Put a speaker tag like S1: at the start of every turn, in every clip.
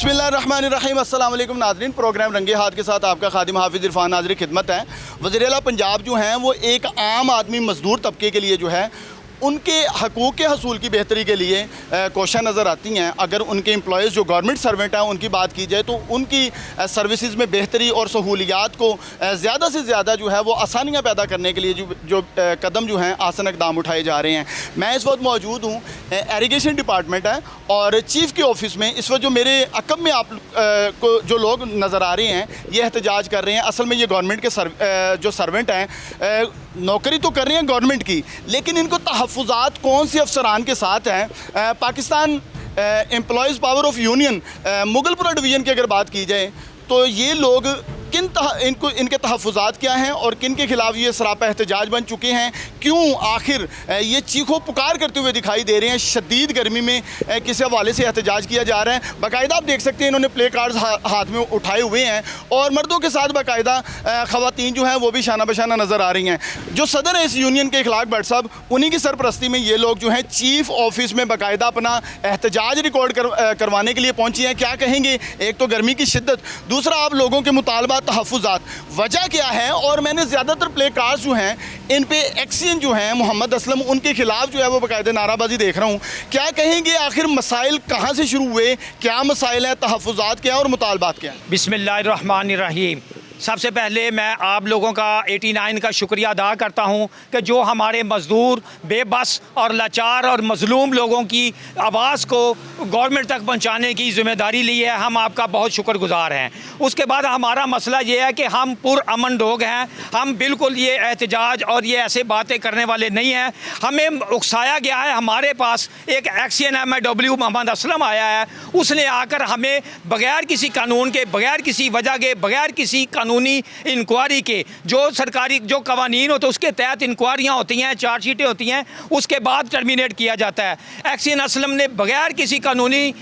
S1: बिस्मिल्लाहिर्रहमानिर्रहीम। अस्सलाम वालेकुम नाज़रीन, प्रोग्राम रंगे हाथ के साथ आपका खादिम हाफिज़ इरफान नाज़री खिदमत है। वज़ीर आला पंजाब जो हैं वो एक आम आदमी मज़दूर तबके के लिए जो है उनके हकूक़ के हसूल की बेहतरी के लिए कोशिश नज़र आती हैं। अगर उनके एम्प्लॉयज़ जो गवर्नमेंट सर्वेंट हैं उनकी बात की जाए तो उनकी सर्विसेज में बेहतरी और सहूलियात को ज़्यादा से ज़्यादा जो है वो आसानियाँ पैदा करने के लिए जो कदम जो हैं आसान इक़दाम उठाए जा रहे हैं। मैं इस वक्त मौजूद हूँ, इरिगेशन डिपार्टमेंट है और चीफ़ के ऑफ़िस में। इस वक्त जो मेरे अकब में आप को जो लोग नज़र आ रहे हैं ये एहतजाज कर रहे हैं। असल में ये गवर्नमेंट के जो सर्वेंट हैं नौकरी तो कर रहे हैं गवर्नमेंट की, लेकिन इनको तहफ़्फ़ुज़ात कौन से अफसरान के साथ हैं। Pakistan employees power of union Mughalpura division की अगर बात की जाए तो ये लोग इनके तहफ़्फ़ुज़ात क्या हैं और किन के ख़िलाफ़ ये सरापा एहतजाज बन चुके हैं। क्यों आखिर ये चीखो पुकार करते हुए दिखाई दे रहे हैं। शदीद गर्मी में किस हवाले से एहतजाज किया जा रहा है। बाकायदा आप देख सकते हैं इन्होंने प्ले कार्ड्स हाथ में उठाए हुए हैं और मर्दों के साथ बाकायदा ख़वातीन जो हैं वो भी शाना बशाना नज़र आ रही हैं। जो सदर है इस यूनियन के इखलाक भट्ट साहब, उन्हीं की सरपरस्ती में ये लोग जो हैं चीफ़ ऑफिस में बाकायदा अपना एहतजाज रिकॉर्ड करवाने के लिए पहुँचे हैं। क्या कहेंगे, एक तो गर्मी की शिद्दत, दूसरा आप लोगों के मुतालबा तहफ़्फ़ुज़ात, वजह क्या है। और मैंने ज़्यादातर प्ले कार्ड्स जो हैं इन पे एक्सियन जो हैं मोहम्मद असलम उनके ख़िलाफ़ जो है वो बाकायदा नाराबाजी देख रहा हूँ। क्या कहेंगे आखिर मसाइल कहाँ से शुरू हुए, क्या मसाइल हैं, तहफ़्फ़ुज़ात क्या और मुतालबात क्या हैं।
S2: बिस्मिल्लाहिर्रहमानिर्रहीम। सबसे पहले मैं आप लोगों का 89 का शुक्रिया अदा करता हूं कि जो हमारे मज़दूर बेबस और लाचार और मज़लूम लोगों की आवाज़ को गवर्नमेंट तक पहुंचाने की ज़िम्मेदारी ली है। हम आपका बहुत शुक्रगुज़ार हैं। उसके बाद हमारा मसला ये है कि हम पुरअमन लोग हैं। हम बिल्कुल ये एहतजाज और ये ऐसे बातें करने वाले नहीं हैं। हमें उकसाया गया है। हमारे पास एक एक्शन MIW मोहम्मद असलम आया है, उसने आकर हमें बग़ैर किसी कानून के, बग़ैर किसी वजह के, बग़ैर किसी कानूनी इंक्वायरी के, जो सरकारी जो कवानीन होते हैं उसके तहत इंक्वायरियाँ होती हैं, चार्जशीटें होती हैं, उसके बाद टर्मिनेट किया जाता है। एक्शन असलम ने बग़ैर किसी कानूनी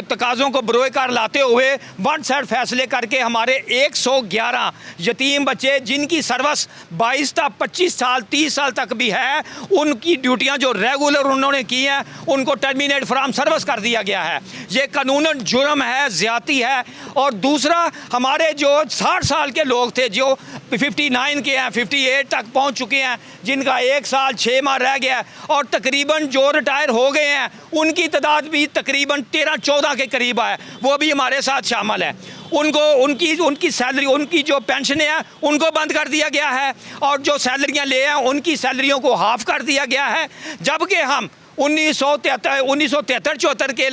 S2: तकाज़ों को बरोए कार लाते हुए वन साइड फैसले करके हमारे 111 यतीम बच्चे जिनकी सर्विस 22 था 25 साल 30 साल तक भी है, उनकी ड्यूटियाँ जो रेगुलर उन्होंने की हैं उनको टर्मिनेट फ्राम सर्विस कर दिया गया है। ये कानूनन जुर्म है, ज़्यादती है। और दूसरा, हमारे जो 60 साल के लोग थे जो 59 के हैं, 58 तक पहुंच चुके हैं, जिनका 1 साल 6 माह रह गया है, और तकरीबन जो रिटायर हो गए हैं उनकी तादाद भी तकरीबन 13-14 के करीब है, वो भी हमारे साथ शामिल है। उनकी सैलरी, उनकी जो पेंशनें हैं उनको बंद कर दिया गया है और जो सैलरियाँ ले हैं उनकी सैलरियों को हाफ कर दिया गया है। जबकि हम 1973-74 के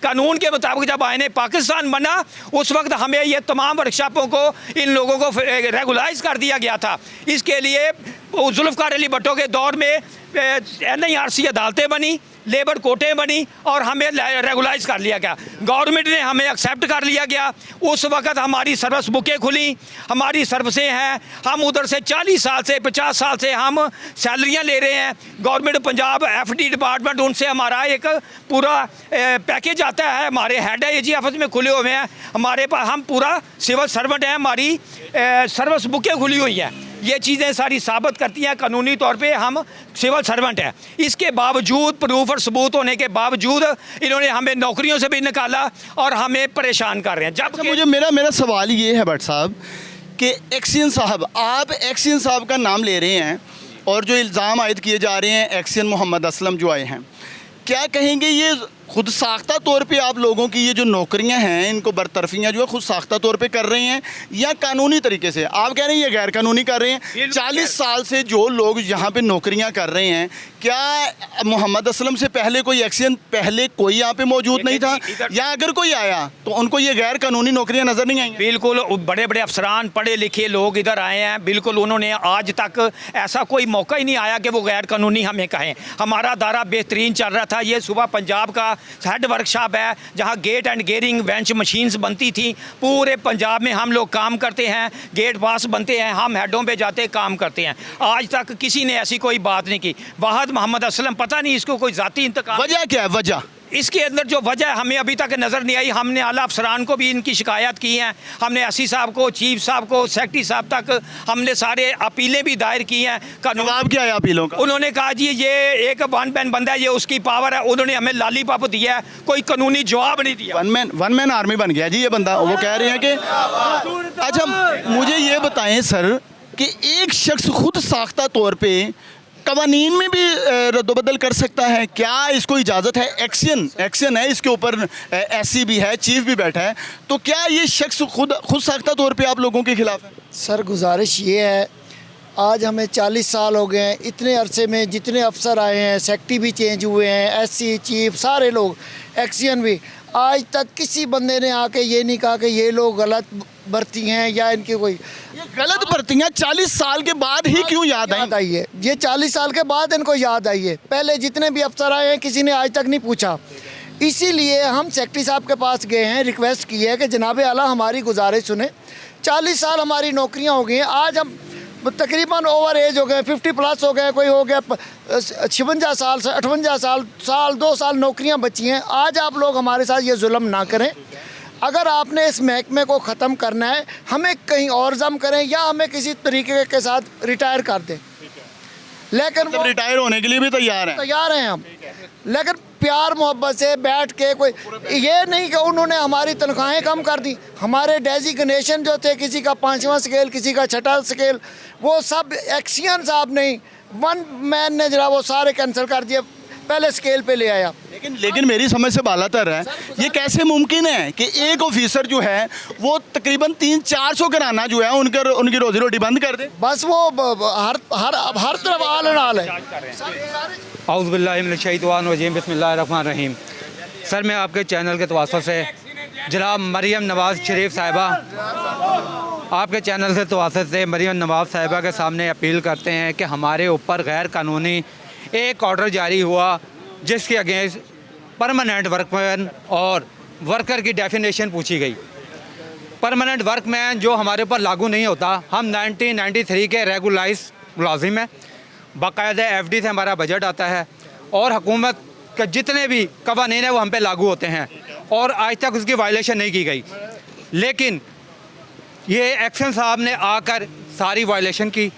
S2: कानून के मुताबिक जब आईने पाकिस्तान बना उस वक्त हमें ये तमाम वर्कशॉपों को, इन लोगों को रेगुलाइज कर दिया गया था। इसके लिए जुल्फ़िकार अली भुट्टो के दौर में NIRC अदालतें बनी, लेबर कोर्टें बनी और हमें रेगुलाइज कर लिया गया। गवर्नमेंट ने हमें एक्सेप्ट कर लिया गया। उस वक़्त हमारी सर्विस बुकें खुली, हमारी सर्विसें हैं। हम उधर से 40 साल से 50 साल से हम सैलरियां ले रहे हैं। गवर्नमेंट पंजाब FD डिपार्टमेंट उनसे हमारा एक पूरा पैकेज आता है। हमारे हेड AG ऑफिस में खुले हुए हैं, हमारे पास हम पूरा सिविल सर्वेंट हैं, हमारी सर्विस बुकें खुली हुई हैं। ये चीज़ें सारी साबित करती हैं कानूनी तौर पे हम सिविल सर्वेंट हैं। इसके बावजूद, प्रूफ और सबूत होने के बावजूद इन्होंने हमें नौकरियों से भी निकाला और हमें परेशान कर रहे हैं। जब
S1: मुझे मेरा सवाल ये है भट्ट साहब कि एक्शन साहब, आप एक्शन साहब का नाम ले रहे हैं और जो इल्ज़ाम आयद किए जा रहे हैं एक्शन मोहम्मद असलम जो आए हैं, क्या कहेंगे ये खुद साख्ता तौर पे आप लोगों की ये जो नौकरियां हैं इनको बरतरफियाँ जो है खुद साख्ता तौर पे कर रहे हैं या कानूनी तरीके से? आप कह रहे हैं ये गैर कानूनी कर रहे हैं। 40 साल से जो लोग यहाँ पे नौकरियां कर रहे हैं, क्या मोहम्मद असलम से पहले कोई एक्शन, पहले कोई यहाँ पे मौजूद नहीं था, या अगर कोई आया तो उनको ये गैर कानूनी नौकरियाँ नज़र नहीं आई?
S2: बिल्कुल, बड़े बड़े अफसरान, पढ़े लिखे लोग इधर आए हैं। बिल्कुल, उन्होंने आज तक ऐसा कोई मौका ही नहीं आया कि वो गैर कानूनी हमें कहें। हमारा दायरा बेहतरीन चल रहा था। ये सुबह पंजाब का हेड वर्कशॉप है जहाँ गेट एंड गेयरिंग वेंच मशीन्स बनती थी। पूरे पंजाब में हम लोग काम करते हैं, गेट पास बनते हैं, हम हेडों पे जाते काम करते हैं। आज तक किसी ने ऐसी कोई बात नहीं की। वाहद मोहम्मद असलम, पता नहीं इसको कोई ज़ाती इंतकाम,
S1: वजह क्या है? वजह
S2: इसके अंदर जो वजह हमें अभी तक नज़र नहीं आई, हमने आला अफसरान को भी इनकी शिकायत की हैं, हमने एससी साहब को, चीफ साहब को, सेक्रेटरी साहब तक हमने सारे अपीलें भी दायर की हैं।
S1: जवाब क्या है अपीलों का?
S2: उन्होंने कहा जी ये एक वन मैन बंदा है, ये उसकी पावर है, उन्होंने हमें लॉलीपॉप दिया है, कोई कानूनी जवाब नहीं दिया।
S1: वन मैन आर्मी बन गया जी ये बंदा। वो कह रहे हैं कि अच्छा मुझे ये बताएं सर कि एक शख्स खुद साख्ता तौर पे कवानीन में भी रद्दबदल कर सकता है, क्या इसको इजाज़त है? एक्शन है इसके ऊपर, एससी भी है, चीफ भी बैठा है, तो क्या ये शख्स खुद साख्ता तौर पे आप लोगों के खिलाफ है?
S3: सर गुजारिश ये है, आज हमें 40 साल हो गए हैं, इतने अरसे में जितने अफसर आए हैं, सेक्रेटरी भी चेंज हुए हैं, एससी चीफ सारे लोग, एक्शन भी, आज तक किसी बंदे ने आके ये नहीं कहा कि ये लोग गलत बरती हैं या इनकी कोई
S1: ये गलत बरतियाँ 40 साल के बाद ही क्यों याद आई
S3: है। ये 40 साल के बाद इनको याद आई है, पहले जितने भी अफसर आए हैं किसी ने आज तक नहीं पूछा। इसीलिए हम सेक्रेटरी साहब के पास गए हैं, रिक्वेस्ट की है कि जनाब आला हमारी गुजारिश सुने। 40 साल हमारी नौकरियां हो गई हैं, आज हम तकरीबन ओवर एज हो गए, 50 प्लस हो गए, कोई हो गया 56 साल से 58 साल 2 साल नौकरियां बची हैं। आज आप लोग हमारे साथ ये जुल्म ना करें। अगर आपने इस महकमे को ख़त्म करना है, हमें कहीं और जम करें या हमें किसी तरीके के साथ रिटायर कर दें, लेकिन
S1: मतलब रिटायर होने के लिए भी तैयार हैं
S3: हम, लेकिन प्यार मोहब्बत से बैठ के, कोई ये नहीं कि उन्होंने हमारी तनख्वाहें कम कर दी। हमारे डेजिग्नेशन जो थे, किसी का 5वां स्केल, किसी का 6वां स्केल, वो सब एक्शन साहब नहीं, वन मैन ने जरा वो सारे कैंसिल कर दिए, पहले स्केल पे ले आया।
S1: लेकिन मेरी समझ से बालातर है, ये कैसे मुमकिन है कि एक ऑफिसर जो है वो तकरीबन 300-400 घराना जो है उनकी रोजी रोटी बंद कर दे?
S3: बस वो हर तरफ आल है।
S4: औज़ुबिल्लाहिमिनश्शैतानिर्रजीम, बिस्मिल्लाहिर्रहमानिर्रहीम। सर मैं आपके चैनल के तवासुत से जनाब मरियम नवाज़ शरीफ साहिबा, आपके चैनल के तवासुत से मरियम नवाज़ साहिबा के सामने अपील करते हैं कि हमारे ऊपर गैर कानूनी एक ऑर्डर जारी हुआ जिसके अगेंस्ट परमानेंट वर्कमैन और वर्कर की डेफिनेशन पूछी गई। परमानेंट वर्कमैन जो हमारे ऊपर लागू नहीं होता, हम 1993 के रेगुलाइज मुलाजिम हैं, बाकायदा एफडी से हमारा बजट आता है और हुकूमत के जितने भी कवानीन हैं वो हम पे लागू होते हैं और आज तक उसकी वायलेशन नहीं की गई। लेकिन ये एक्शन साहब ने आकर सारी वायलेशन की।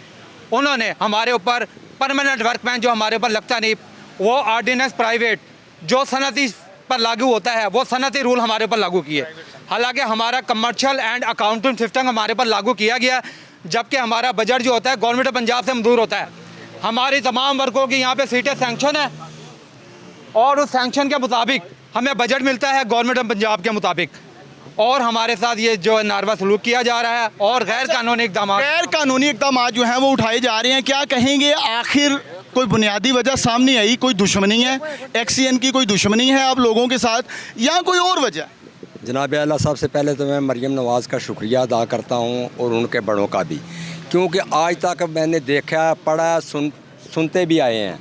S4: उन्होंने हमारे ऊपर परमानेंट वर्कमैन जो हमारे ऊपर लगता नहीं, वो ऑर्डिनेंस प्राइवेट जो सनती पर लागू होता है वो सनती रूल हमारे ऊपर लागू किए। हालांकि हमारा कमर्शियल एंड अकाउंटिंग सिस्टम हमारे ऊपर लागू किया गया, जबकि हमारा बजट जो होता है गवर्नमेंट ऑफ पंजाब से मंजूर होता है। हमारी तमाम वर्कों की यहाँ पे सीटें सैंक्शन है और उस सैंक्शन के मुताबिक हमें बजट मिलता है गवर्नमेंट ऑफ पंजाब के मुताबिक, और हमारे साथ ये जो नारवा सलूक किया जा रहा है और गैर कानूनी
S1: इक़दाम जो हैं वो उठाए जा रहे हैं। क्या कहेंगे, आखिर कोई बुनियादी वजह सामने आई? कोई दुश्मनी है एक्सीएन की, कोई दुश्मनी है आप लोगों के साथ, या कोई और वजह?
S5: जनाब आला, सबसे पहले तो मैं मरियम नवाज़ का शुक्रिया अदा करता हूँ और उनके बड़ों का भी, क्योंकि आज तक मैंने देखा, पढ़ा, सुनते भी आए हैं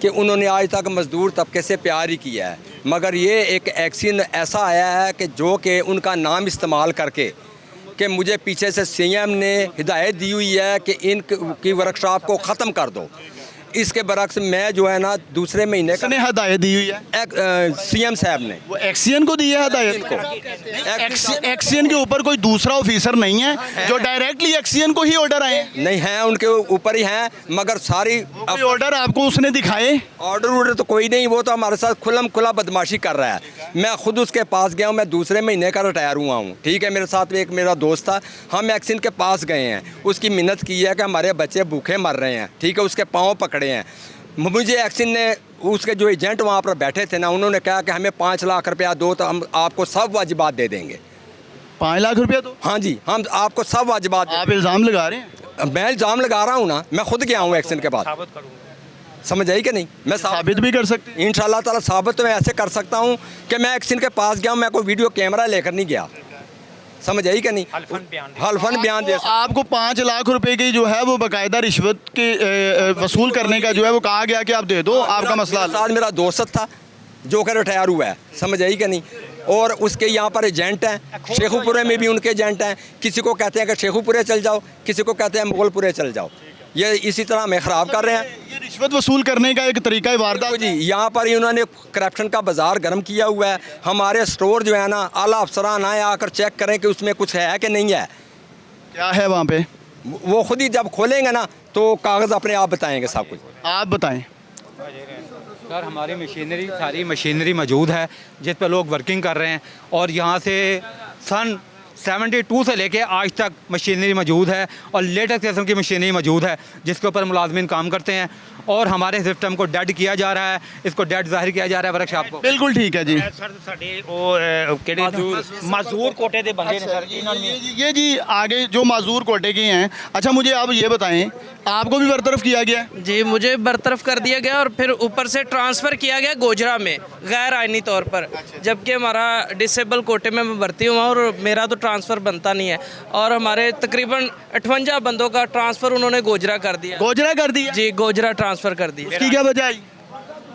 S5: कि उन्होंने आज तक मज़दूर तबके से प्यार ही किया है। मगर ये एक एक्शन ऐसा आया है कि जो कि उनका नाम इस्तेमाल करके कि मुझे पीछे से सीएम ने हिदायत दी हुई है कि इनकी वर्कशॉप को ख़त्म कर दो। इसके बरक्स मैं जो है ना दूसरे महीने का
S1: हिदायत दी हुई है
S5: सीएम साहब ने,
S1: वो एक्सीएन को दी है हिदायत को। एक्सीएन के ऊपर कोई दूसरा ऑफिसर नहीं है जो डायरेक्टली एक्सीएन को ही ऑर्डर आए?
S5: नहीं है, उनके ऊपर ही हैं, मगर सारी
S1: ऑर्डर आपको उसने दिखाए?
S5: ऑर्डर तो कोई नहीं, वो तो हमारे साथ खुल्लम खुला बदमाशी कर रहा है। मैं खुद उसके पास गया हूँ, मैं दूसरे महीने का रिटायर हुआ हूँ, ठीक है। मेरे साथ एक मेरा दोस्त था, हम एक्सीएन के पास गए हैं, उसकी मिन्नत की है कि हमारे बच्चे भूखे मर रहे हैं, ठीक है, उसके पाँव पकड़े हैं। मुझे एक्सीएन ने, उसके जो एजेंट वहाँ पर बैठे थे ना, उन्होंने कहा कि हमें 5 लाख रुपया दो तो हम आपको सब वाजिबात दे देंगे।
S1: 5 लाख रुपया दो?
S5: हाँ जी, हम आपको सब वाजिबात।
S1: आप इल्ज़ाम लगा रहे हैं?
S5: मैं इल्ज़ाम लगा रहा हूँ ना, मैं खुद गया हूँ एक्सीएन के पास, समझ आई कि नहीं? मैं
S1: साबित भी कर सकते हैं
S5: इंशाल्लाह ताला। साबित तो मैं ऐसे कर सकता हूँ कि मैं एक्सीएन के पास गया हूँ, मैं कोई वीडियो कैमरा लेकर नहीं गया, समझ आई कि नहीं? हल्फन बयान दे।
S1: आपको 5 लाख रुपए की जो है वो बाकायदा रिश्वत के वसूल करने का जो है वो कहा गया कि आप दे दो, आपका मसला।
S5: साथ मेरा दोस्त था जो कि रिटायर हुआ है, समझ आई कि नहीं? और उसके यहाँ पर एजेंट हैं, शेखुपुरे में भी उनके एजेंट हैं। किसी को कहते हैं कि शेखुपुरे चल जाओ, किसी को कहते हैं मुगलपुरे चल जाओ। ये इसी तरह हमें ख़राब कर रहे हैं।
S1: ये रिश्वत वसूल करने का एक तरीका है वारदात
S5: जी, यहाँ पर इन्होंने करप्शन का बाजार गर्म किया हुआ है। हमारे स्टोर जो है ना, आला अफसरान आए आकर चेक करें कि उसमें कुछ है कि नहीं है।
S1: क्या है वहाँ पे?
S5: वो खुद ही जब खोलेंगे ना तो कागज़ अपने आप बताएंगे सब कुछ।
S1: आप बताएं।
S4: सर हमारी मशीनरी, सारी मशीनरी मौजूद है जिस पर लोग वर्किंग कर रहे हैं, और यहाँ से सन 72 से लेके आज तक मशीनरी मौजूद है और लेटेस्ट किस्म की मशीनरी मौजूद है जिसके ऊपर मुलाजमिन काम करते हैं, और हमारे सिस्टम को डेड किया जा रहा है, इसको डेड जाहिर किया जा रहा है वर्कशॉप को।
S1: बिल्कुल ठीक है जी।
S2: सर साडे वो केड़े मजदूर कोटे दे बंदे ने सर इन्होंने
S1: ये जी आगे जो माजूर कोटे के हैं। अच्छा मुझे आप ये बताएं, आपको भी बरतरफ किया गया है?
S6: जी, मुझे बरतरफ कर दिया गया और फिर ऊपर से ट्रांसफ़र किया गया गोजरा में गैर आइनी तौर पर, जबकि हमारा डिसेबल कोटे में मैं भर्ती हुआ और मेरा तो ट्रांसफ़र बनता नहीं है, और हमारे तकरीबन 58 बंदों का ट्रांसफ़र उन्होंने गोजरा कर दिया।
S1: गोजरा कर दिया
S6: जी, गोजरा ट्रांसफ़र कर दिया।
S1: उसकी क्या वजह आई?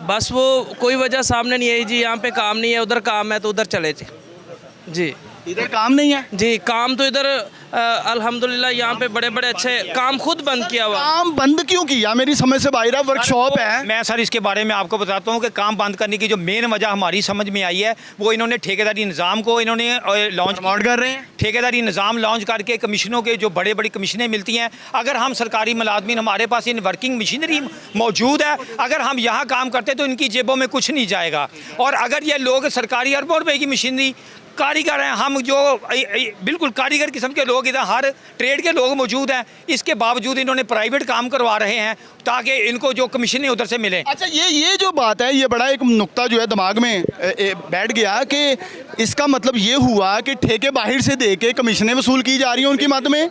S6: बस वो कोई वजह सामने नहीं आई जी, यहाँ पे काम नहीं है, उधर काम है तो उधर चले जी।
S1: इधर काम नहीं है?
S6: जी, काम तो इधर अल्हम्दुलिल्लाह यहाँ पे बड़े बड़े अच्छे काम खुद बंद किया हुआ।
S1: काम बंद क्यों किया? मेरी समझ से बाहर है, वर्कशॉप है।
S2: मैं सर इसके बारे में आपको बताता हूँ कि काम बंद करने की जो मेन वजह हमारी समझ में आई है वो इन्होंने ठेकेदारी निज़ाम को इन्होंने लॉन्च
S1: कर रहे हैं।
S2: ठेकेदारी निज़ाम लॉन्च करके कमीशनों के जो बड़े बड़ी कमीशनें मिलती हैं, अगर हम सरकारी मुलाजमीन हमारे पास इन वर्किंग मशीनरी मौजूद है, अगर हम यहाँ काम करते तो इनकी जेबों में कुछ नहीं जाएगा। और अगर ये लोग सरकारी अरबों रुपए की मशीनरी कारीगर हैं, हम जो बिल्कुल कारीगर किस्म के लोग इधर हर ट्रेड के लोग मौजूद हैं, इसके बावजूद इन्होंने प्राइवेट काम करवा रहे हैं ताकि इनको जो कमीशन उधर से मिले।
S1: अच्छा ये जो बात है, ये बड़ा एक नुक्ता जो है दिमाग में बैठ गया कि इसका मतलब ये हुआ कि ठेके बाहर से दे के कमीशनें वसूल की जा रही हैं उनकी मद में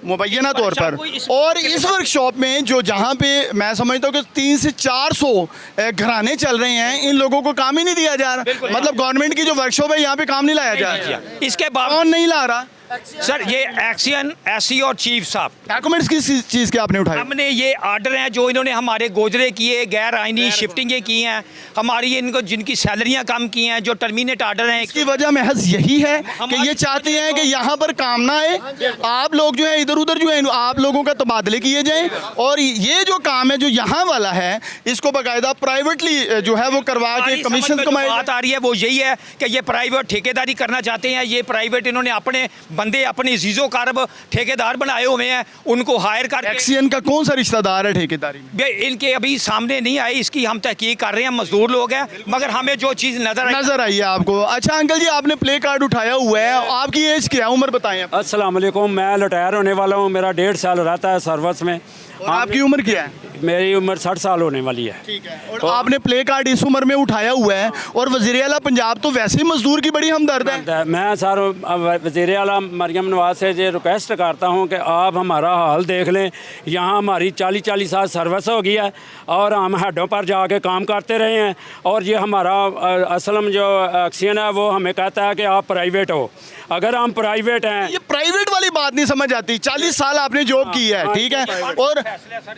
S1: मुबैना तौर पर। और इस वर्कशॉप में जो जहाँ पे मैं समझता हूँ कि 300 से 400 घराने चल रहे हैं, इन लोगों को काम ही नहीं दिया जा रहा। मतलब गवर्नमेंट की जो वर्कशॉप है यहाँ पे काम नहीं लाया जा रहा।
S2: इसके बाद
S1: कौन नहीं ला रहा?
S2: सर ये एक्शन एससी और चीफ साहब
S1: डॉक्यूमेंट्स किस चीज़ के आपने उठाए?
S2: हमने ये आर्डर हैं जो इन्होंने हमारे गोजरे किए, गैर आइनी शिफ्टिंगें की हैं, हमारी इनको जिनकी सैलरियां कम की हैं, जो टर्मिनेट आर्डर हैं।
S1: इसकी वजह महज यही है कि ये चाहते हैं कि यहाँ पर काम ना आए, आप लोग जो है इधर उधर जो है आप लोगों का तबादले किए जाएं, और ये जो काम है जो यहाँ वाला है इसको बाकायदा प्राइवेटली जो है वो करवा के कमीशन कमाए।
S2: बात आ रही है वो यही है कि ये प्राइवेट ठेकेदारी करना चाहते हैं। ये प्राइवेट इन्होंने अपने बंदे अपने जीजो कारब ठेकेदार बनाए हुए हैं, उनको हायर कर।
S1: एक्सीएन का कौन सा रिश्तेदार है ठेकेदारी में?
S2: इनके अभी सामने नहीं आई, इसकी हम तहकीक कर रहे हैं। मजदूर लोग हैं, मगर हमें जो चीज़ नजर आई है आपको। अच्छा अंकल जी, आपने प्ले कार्ड उठाया हुआ है, आपकी एज क्या है, उम्र बताएं।
S7: अस्सलाम वालेकुम, मैं रिटायर होने वाला हूँ, मेरा 1.5 साल रहता है सर्विस में।
S1: और आपकी उम्र क्या है?
S7: मेरी उम्र 60 साल होने वाली है।
S1: ठीक है। और आपने प्ले कार्ड इस उम्र में उठाया हुआ है, और वज़ीर आला पंजाब तो वैसे ही मजदूर की बड़ी हमदर्द है।
S7: मैं सर वज़ीर आला मरियम नवाज से ये रिक्वेस्ट करता हूँ कि आप हमारा हाल देख लें। यहाँ हमारी 40 साल सर्विस हो गई है और हम हेडों पर जाके काम करते रहे हैं, और ये हमारा असलम जो एक्शन है वो हमें कहता है कि आप प्राइवेट हो। अगर हम प्राइवेट हैं,
S1: ये प्राइवेट वाली बात नहीं समझ आती। 40 साल आपने जॉब की है, ठीक है,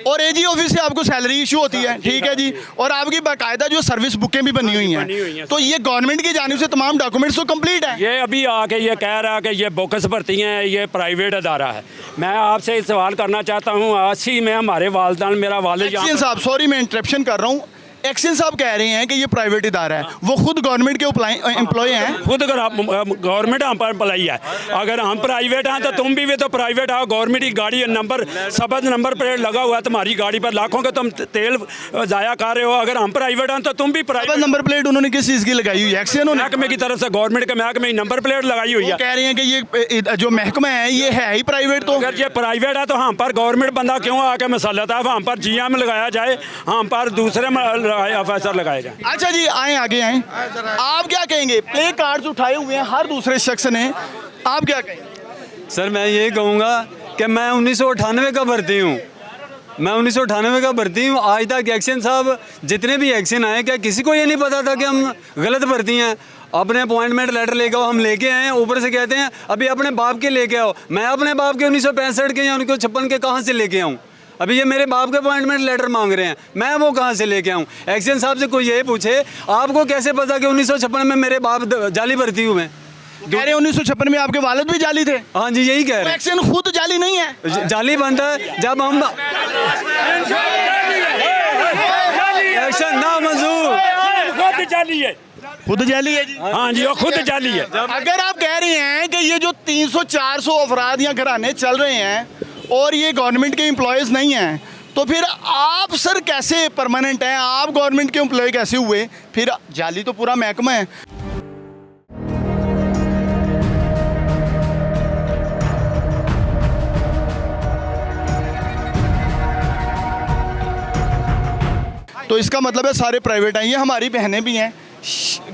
S1: और एजी ऑफिस से आपको सैलरी इशू होती है, ठीक है जी, और आपकी बाकायदा जो सर्विस बुकें भी बनी हुई हैं, तो ये गवर्नमेंट की जानिब से तमाम डॉक्यूमेंट्स तो कंप्लीट है।
S7: ये अभी आके ये कह रहा है कि ये बोकस भर्ती हैं, ये प्राइवेट अदारा है। मैं आपसे सवाल करना चाहता हूँ, 80 में हमारे वालिदैन, मेरा वालिद
S1: एक्शन साहब, सॉरी मैं इंटरप्शन कर रहा हूँ, एक्शन साहब कह रहे हैं कि ये प्राइवेट इदारा है, वो खुद गवर्नमेंट के एम्प्लॉय हैं।
S7: खुद गवर्नमेंट हम पर अप्लाई है। अगर हम प्राइवेट हैं तो तुम भी तो प्राइवेट हो। गवर्नमेंट की गाड़ी नंबर सबज नंबर प्लेट लगा हुआ है तुम्हारी गाड़ी पर, लाखों का तुम तेल ज़ाया कर रहे हो। अगर हम प्राइवेट हैं तो तुम भी प्राइवेट।
S1: नंबर प्लेट उन्होंने किस चीज़ की लगाई हुई है? एक्शन
S7: महकमे की तरफ से, गवर्नमेंट के महकमे नंबर प्लेट लगाई हुई है।
S1: कह रहे हैं कि ये जो महकमा है ये है ही प्राइवेट। तो
S7: अगर ये प्राइवेट है तो हम पर गवर्नमेंट बंदा क्यों आके मसलत है? हम पर GM लगाया जाए, हम पर दूसरे ऑफिसर लगाए जाए।
S1: अच्छा जी, आए आगे आए, आप क्या कहेंगे? प्ले कार्ड्स उठाए हुए हैं हर दूसरे शख्स ने, आप क्या कहेंगे?
S8: सर मैं ये कहूँगा कि मैं 1998 का भर्ती हूँ, मैं 1998 का भर्ती हूँ। आज तक एक्शन साहब जितने भी एक्शन आए, क्या किसी को ये नहीं पता था कि हम गलत भर्ती हैं? अपने अपॉइंटमेंट लेटर लेके आओ, हम लेके आए हैं, ऊपर से कहते हैं अभी अपने बाप के लेके आओ। मैं अपने बाप के 1965 के या 1956 के कहाँ से लेके आऊँ? अभी ये मेरे बाप के अपॉइंटमेंट लेटर मांग रहे हैं, मैं वो कहाँ से लेके आऊँ? एक्शन साहब से कोई ये पूछे आपको कैसे पता कि 1956 में मेरे बाप जाली भर्ती हुए?
S1: कह रहे 1956 में आपके वालिद भी जाली थे।
S8: हाँ जी, यही कह रहे
S1: एक्शन खुद जाली नहीं है।
S8: हैं। जाली बनता है जब हम एक्शन ना मंजूर,
S7: खुद जाली है।
S1: खुद जाली है जी।
S7: हाँ जी, वो खुद जाली है।
S1: अगर आप कह रहे हैं कि ये जो 300-400 अफराद या घराने चल रहे हैं और ये गवर्नमेंट के एम्प्लॉयज़ नहीं हैं, तो फिर आप सर कैसे परमानेंट हैं? आप गवर्नमेंट के एम्प्लॉय कैसे हुए? फिर जाली तो पूरा महकमा है। तो इसका मतलब है सारे प्राइवेट हैं। ये हमारी बहनें भी हैं।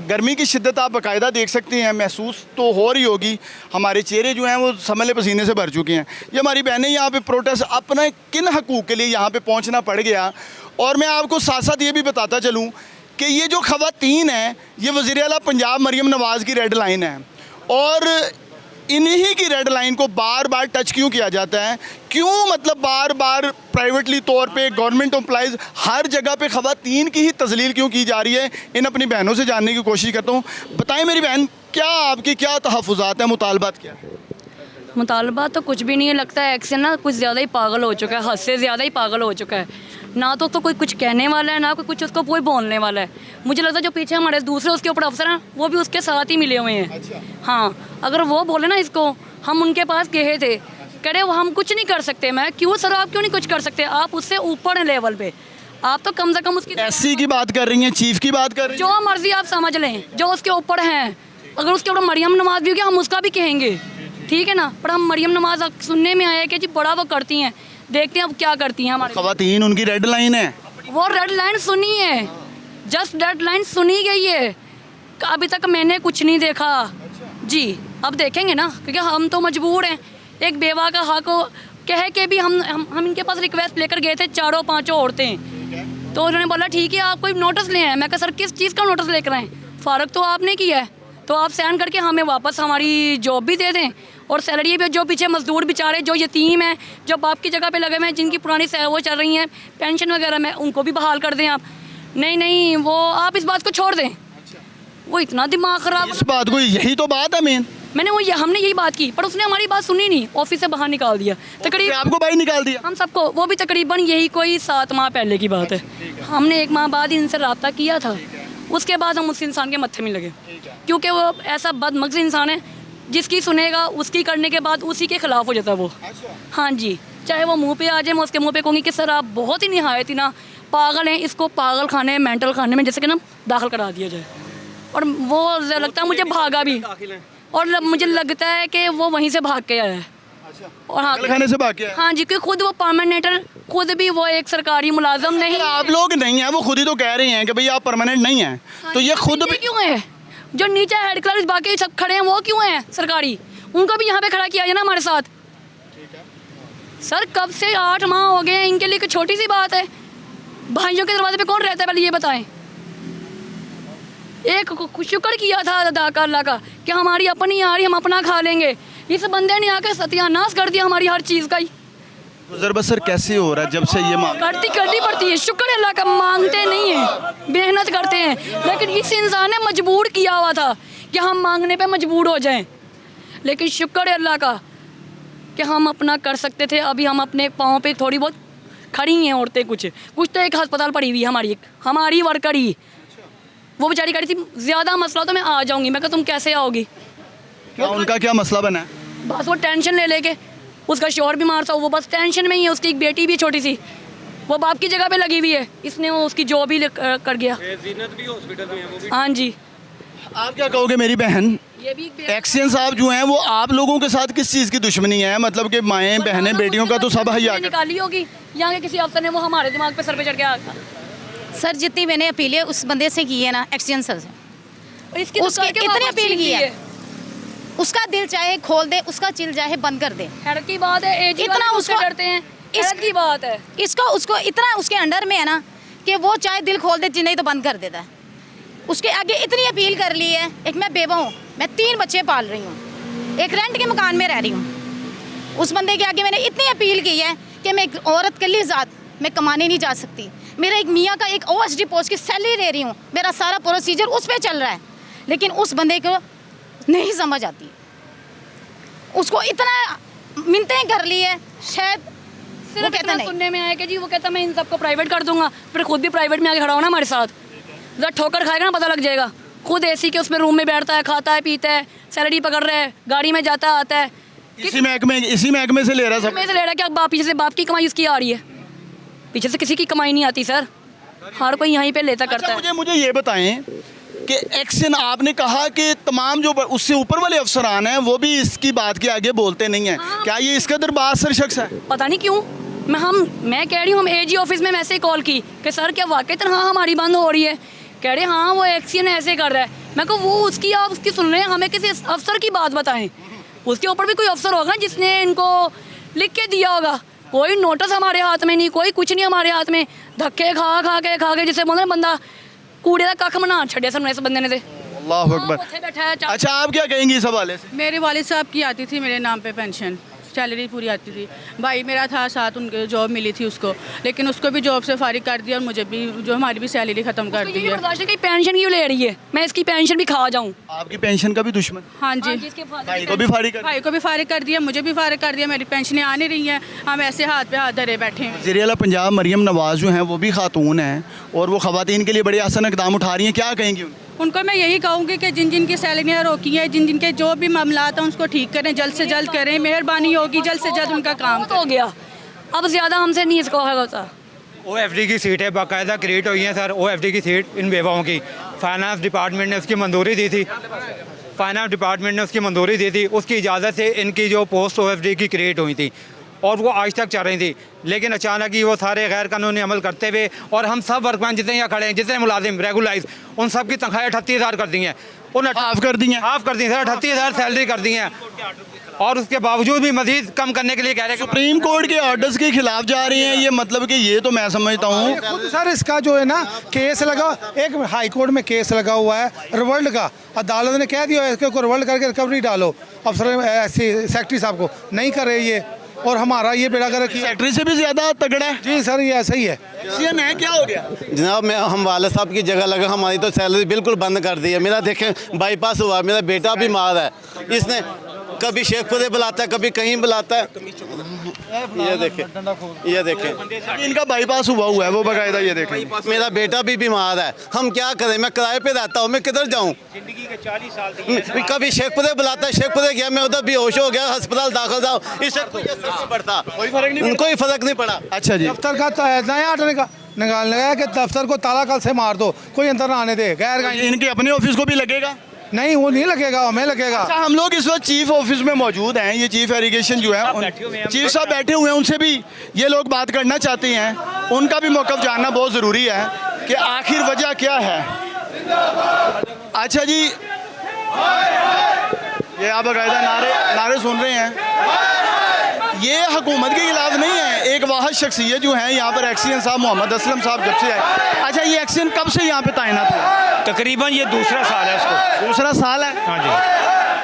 S1: गर्मी की शिद्दत आप बाकायदा देख सकते हैं, महसूस तो हो रही होगी। हमारे चेहरे जो हैं वो समले पसीने से भर चुके हैं। ये हमारी बहनें यहाँ पे प्रोटेस्ट अपने किन हकूक़ के लिए यहाँ पे पहुँचना पड़ गया। और मैं आपको साथ साथ ये भी बताता चलूँ कि ये जो ख़वातीन हैं, ये वज़ीर आला पंजाब मरियम नवाज़ की रेड लाइन है, और इन्हीं की रेड लाइन को बार बार टच क्यों किया जाता है? क्यों मतलब बार बार प्राइवेटली तौर पे गवर्नमेंट एम्प्लॉइज़ हर जगह पे ख़वातीन की ही तज़लील क्यों की जा रही है? इन अपनी बहनों से जानने की कोशिश करता हूँ। बताएं मेरी बहन, क्या आपकी क्या तहफ़्फ़ुज़ात हैं, मुतालबात क्या है?
S9: मुतालबा तो कुछ भी नहीं है, लगता है एक्शन ना कुछ ज़्यादा ही पागल हो चुका है, हद से ज़्यादा ही पागल हो चुका है। ना तो कोई कुछ कहने वाला है, ना कोई कुछ उसको कोई बोलने वाला है। मुझे लगता है जो पीछे हमारे दूसरे उसके ऊपर अफसर हैं वो भी उसके साथ ही मिले हुए हैं। हाँ, अगर वो बोले ना इसको, हम उनके पास गए थे, कह रहे वो हम कुछ नहीं कर सकते। मैं क्यों सर, आप क्यों नहीं कुछ कर सकते? आप उससे ऊपर हैं लेवल पे, आप तो कम से कम उसकी
S1: एससी की बात कर रही हैं, चीफ की बात कर रही हैं,
S9: जो मर्जी आप समझ लें, जो उसके ऊपर हैं। अगर उसके ऊपर मरियम नवाज भी होगी हम उसका भी कहेंगे, ठीक है ना। पर हम मरियम नवाज सुनने में आया कि जी बड़ा वो करती हैं, देखते हैं अब क्या करती हैं हमारे।
S1: ख़वातीन उनकी रेड लाइन है।
S9: वो रेड लाइन सुनी है, जस्ट रेड लाइन सुनी गई है। अभी तक मैंने कुछ नहीं देखा जी, अब देखेंगे ना, क्योंकि हम तो मजबूर हैं। एक बेवा का हक कह के भी हम इनके पास रिक्वेस्ट लेकर गए थे, 4-5 औरतें, तो उन्होंने बोला ठीक है आप कोई नोटिस ले आए। मैं कहा सर किस चीज़ का नोटिस लेकर आए? फ़र्क तो आपने किया है, तो आप साइन करके हमें वापस हमारी जॉब भी दे दें और सैलरी भी। जो पीछे मजदूर बेचारे जो यतीम हैं, जो बाप की जगह पे लगे हुए हैं, जिनकी पुरानी वो चल रही हैं पेंशन वगैरह में, उनको भी बहाल कर दें आप। नहीं, वो आप इस बात को छोड़ दें। वो इतना दिमाग ख़राब,
S1: इस बात को, यही तो बात है मेन।
S9: हमने यही बात की, पर उसने हमारी बात सुनी नहीं, ऑफिस से बाहर निकाल दिया तकरीबन।
S1: आपको बाहर निकाल दिया?
S9: हम सबको। वो भी तकरीबन यही कोई 7 माह पहले की बात है। हमने 1 माह बाद इनसे रब्ता किया था, उसके बाद हम उस इंसान के मत्थे में लगे, क्योंकि वो ऐसा बदमग़ज़ इंसान है, जिसकी सुनेगा उसकी करने के बाद उसी के ख़िलाफ़ हो जाता है वो। हाँ जी, चाहे वो मुंह पे आ जाए, मैं उसके मुंह पे कहूँगी कि सर आप बहुत ही निहायत ही ना पागल हैं, इसको पागल खाने, मेंटल खाने में जैसे कि ना दाखिल करा दिया जाए। और वो लगता है मुझे भागा भी, और मुझे लगता है कि वो वहीं से भाग के आया है। और हाँ,
S1: खाने से भाग के आया?
S9: हाँ जी, क्योंकि खुद वो परमानेंट, खुद भी वो एक सरकारी मुलाजम नहीं।
S1: आप लोग नहीं हैं, वो खुद ही तो कह रहे हैं कि भाई आप परमानेंट नहीं हैं, तो ये खुद भी
S9: क्यों है? जो नीचे हेड क्लर्क बाकी सब खड़े हैं वो क्यों हैं सरकारी? उनको भी यहाँ पे खड़ा किया जाए ना हमारे साथ। सर कब से 8 माह हो गए हैं, इनके लिए कोई छोटी सी बात है? भाइयों के दरवाजे पे कौन रहता है पहले ये बताएं। एक शुक्र किया था अदा कर अल्लाह का कि हमारी अपनी आ रही, हम अपना खा लेंगे। इस बंदे ने आकर सत्यानाश कर दिया हमारी हर चीज़ का ही।
S1: गुजर बसर कैसे हो रहा है जब से ये
S9: करनी पड़ती है। शुक्र है अल्लाह का, मांगते नहीं है, मेहनत करते हैं। लेकिन इस इंसान ने मजबूर किया हुआ था कि हम मांगने पे मजबूर हो जाएं। लेकिन शुक्र है अल्लाह का कि हम अपना कर सकते थे। अभी हम अपने पाँव पे थोड़ी बहुत खड़ी हैं औरतें, कुछ तो एक अस्पताल पड़ी हुई है हमारी वर्कर ही, वो बेचारी कह रही थी ज़्यादा मसला तो मैं आ जाऊँगी। मैं कहा तुम कैसे आओगी?
S1: क्या उनका क्या मसला बना है?
S9: बस वो टेंशन ले लेके, उसका शोहर बीमार था, वो बस टेंशन में ही है। उसकी एक बेटी भी छोटी सी, वो बाप की जगह पे लगी हुई है, इसने वो उसकी जॉब ही कर गया। हाँ जी।
S1: आप क्या कहोगे मेरी बहन?
S9: ये भी
S1: एक्शन साहब जो हैं वो आप लोगों के साथ किस चीज़ की दुश्मनी है? मतलब कि माएँ बहनें बेटियों का तो सब हया
S9: निकाली होगी, यहाँ के किसी अफसर ने वो हमारे दिमाग पे सर पे चढ़ के।
S10: सर जितनी मैंने अपीलें उस बंदे से की है ना, एक्सचेंज सर से,
S9: उसकी
S10: इतनी अपील की है, उसका दिल चाहे खोल दे, उसका चिल चाहे बंद कर दे।
S9: हैरत की बात है, इतना उसको डरते हैं, इसकी बात है।
S10: इसको उसको इतना उसके अंडर में है ना कि वो चाहे दिल खोल दे, नहीं तो बंद कर देता है। उसके आगे इतनी अपील कर ली है। एक मैं बेवा हूँ, मैं 3 बच्चे पाल रही हूँ, एक रेंट के मकान में रह रही हूँ। उस बंदे के आगे मैंने इतनी अपील की है कि मैं एक औरत के लिए ज़ात मैं कमाने नहीं जा सकती। मेरा एक मियाँ का एक OSD पोस्ट की सैलरी ले रही हूँ, मेरा सारा प्रोसीजर उस पर चल रहा है, लेकिन उस बंदे को नहीं समझ आती। उसको इतना मिन्नतें कर ली है, शायद वो
S9: सिर्फ
S10: कहता
S9: इतना
S10: नहीं।
S9: सुनने में आया कि जी वो कहता मैं इन सबको प्राइवेट कर दूंगा, फिर खुद भी प्राइवेट में आके खड़ा होना हमारे साथ, जब ठोकर खाएगा ना पता लग जाएगा। खुद एसी के उसमें रूम में बैठता है, खाता है, पीता है, सैलरी पकड़ रहा है, गाड़ी में जाता आता है,
S1: इसी महकमे से ले रहा है सब।
S9: में से ले रहा है। क्या बाप पीछे से बाप की कमाई उसकी आ रही है, पीछे से किसी की कमाई नहीं आती सर, हर कोई यहीं पे लेता करता
S1: अच्छा,
S9: है।
S1: मुझे ये बताएं कि एक्शन, आपने कहा कि तमाम जो उससे ऊपर वाले अफसरान हैं वो भी इसकी बात के आगे बोलते नहीं हैं, क्या ये इस कदर बासर शख्स है?
S9: पता नहीं क्यों, मैं कह रही हूँ, हम एजी ऑफिस में मैसेज कॉल की कि सर क्या वाकई तरह हमारी बंद हो रही है? कह रहे हाँ वो एक्शन ऐसे कर रहा है। मैं को वो उसकी आप उसकी सुन रहे हैं, हमें किसी अफसर की बात बताएं। उसके ऊपर भी कोई अफसर होगा जिसने इनको लिख के दिया होगा। कोई नोटिस हमारे हाथ में नहीं, कोई कुछ नहीं हमारे हाथ में, धक्के खा के जिसे बोले बंदा कूड़े का कख बना छड़े सर इस बंदे ने से।
S1: अल्लाह अकबर। अच्छा, आप क्या कहेंगी इस हवाले से?
S11: मेरे वालिद साहब की आती थी मेरे नाम पे पेंशन, सैलरी पूरी आती थी। भाई मेरा था साथ, उनके जॉब मिली थी उसको, लेकिन उसको भी जॉब से फारिग कर दिया और मुझे भी, जो हमारी भी सैलरी ख़त्म कर दी है।
S9: कि पेंशन क्यों ले रही है, मैं इसकी पेंशन भी खा जाऊँ।
S1: आपकी पेंशन का भी दुश्मन?
S11: हाँ जी,
S1: भाई को भी फारिग कर,
S11: भाई को भी फारिग कर दिया, मुझे भी फारिग कर दिया। मेरी पेंशनें आ नहीं रही हैं, हम ऐसे हाथ पे हाथ धरे बैठे हैं।
S1: वज़ीर आला पंजाब मरियम नवाज़ जो हैं वो भी खातून हैं और वो ख़वातीन के लिए बड़े आसान इक़दाम उठा रही हैं, क्या कहेंगी उनको?
S11: उनको मैं यही कहूँगी कि जिन जिन की सैलरियाँ रोकी हैं, जिन जिन के जो भी मामलात हैं उसको ठीक करें, जल्द से जल्द करें, मेहरबानी होगी, जल्द से जल्द उनका काम
S9: हो गया। अब ज़्यादा हमसे नहीं इसको होता।
S4: OFD की सीटें बाकायदा क्रिएट हुई हैं सर, OFD की सीट इन बेवाओं की फाइनेंस डिपार्टमेंट ने उसकी मंजूरी दी थी, फाइनेंस डिपार्टमेंट ने उसकी मंजूरी दी थी, उसकी इजाज़त से इनकी जो पोस्ट OFD की क्रिएट हुई थी और वो आज तक चल रही थी। लेकिन अचानक ही वो सारे गैर कानूनी अमल करते हुए और हम सब वर्कमैन जितने यहाँ खड़े हैं, जितने मुलाजिम रेगुलाइज, उन सब की तनख्वाहें 38,000 कर दी हैं, उन
S1: हाफ कर दी हैं,
S4: हाफ कर दी सर, 38,000 सैलरी कर दी हैं और उसके बावजूद भी मजीद कम करने के लिए कह रहे हैं।
S1: सुप्रीम कोर्ट के ऑर्डर्स के खिलाफ जा रही हैं, ये मतलब कि ये तो मैं समझता हूँ
S12: खुद सर इसका जो है ना केस लगा, एक हाई कोर्ट में केस लगा हुआ है रिवर्ल्ड का, अदालत ने कह दिया है इसको रिवर्ल्ड करके रिकवरी डालो, अफसर सेक्रेटरी साहब को नहीं कर रहे ये, और हमारा ये बेड़ा कर
S1: सेक्रेटरी से भी ज़्यादा तगड़ा है।
S12: जी सर, ये ऐसा ही है।
S1: है क्या हो गया
S13: जनाब? मैं हम वाले साहब की जगह लगा, हमारी तो सैलरी बिल्कुल बंद कर दी है। मेरा देखें बाईपास हुआ, मेरा बेटा बीमार है, इसने कभी शेखपुरे बुलाता है, कभी कहीं बुलाता है। ये देखें, ये देखें,
S1: इनका बाईपास हुआ है वो बाकायदा, ये देखें।
S13: मेरा बेटा भी बीमार है, हम क्या करें? मैं किराए पे रहता हूँ, मैं किधर जाऊँ?
S2: जिंदगी के 40 साल
S13: कभी शेखपुरे बुलाता है, शेखपुरे गया, मैं उधर बेहोश हो गया, अस्पताल दाखिल जाओ, इससे कोई असर नहीं पड़ता, कोई फर्क नहीं पड़ा।
S1: अच्छा जी,
S12: दफ्तर का नया हटने का निकालने गया कि दफ्तर को ताला कल से मार दो, कोई अंदर ना आने दे। गैर
S1: इनके अपने ऑफिस को भी लगेगा?
S12: नहीं, वो नहीं लगेगा, हमें लगेगा।
S1: अच्छा, हम लोग इस वक्त चीफ ऑफिस में मौजूद हैं, ये चीफ इरिगेशन जो है, चीफ साहब बैठे हुए हैं, उनसे भी ये लोग बात करना चाहते हैं, उनका भी मौक़िफ़ जानना बहुत ज़रूरी है कि आखिर वजह क्या है। अच्छा जी, ये आप बाकायदा नारे सुन रहे हैं, ये हुकूमत के खिलाफ नहीं है, एक वाहिद शख्सियत जो है यहाँ पर एक्सीडेंट साहब मोहम्मद असलम साहब जब से आए। अच्छा, ये एक्सीडेंट कब से यहाँ पे तैनात हुआ?
S2: तकरीबन ये दूसरा साल है इसको।
S1: दूसरा साल है?
S2: हाँ जी,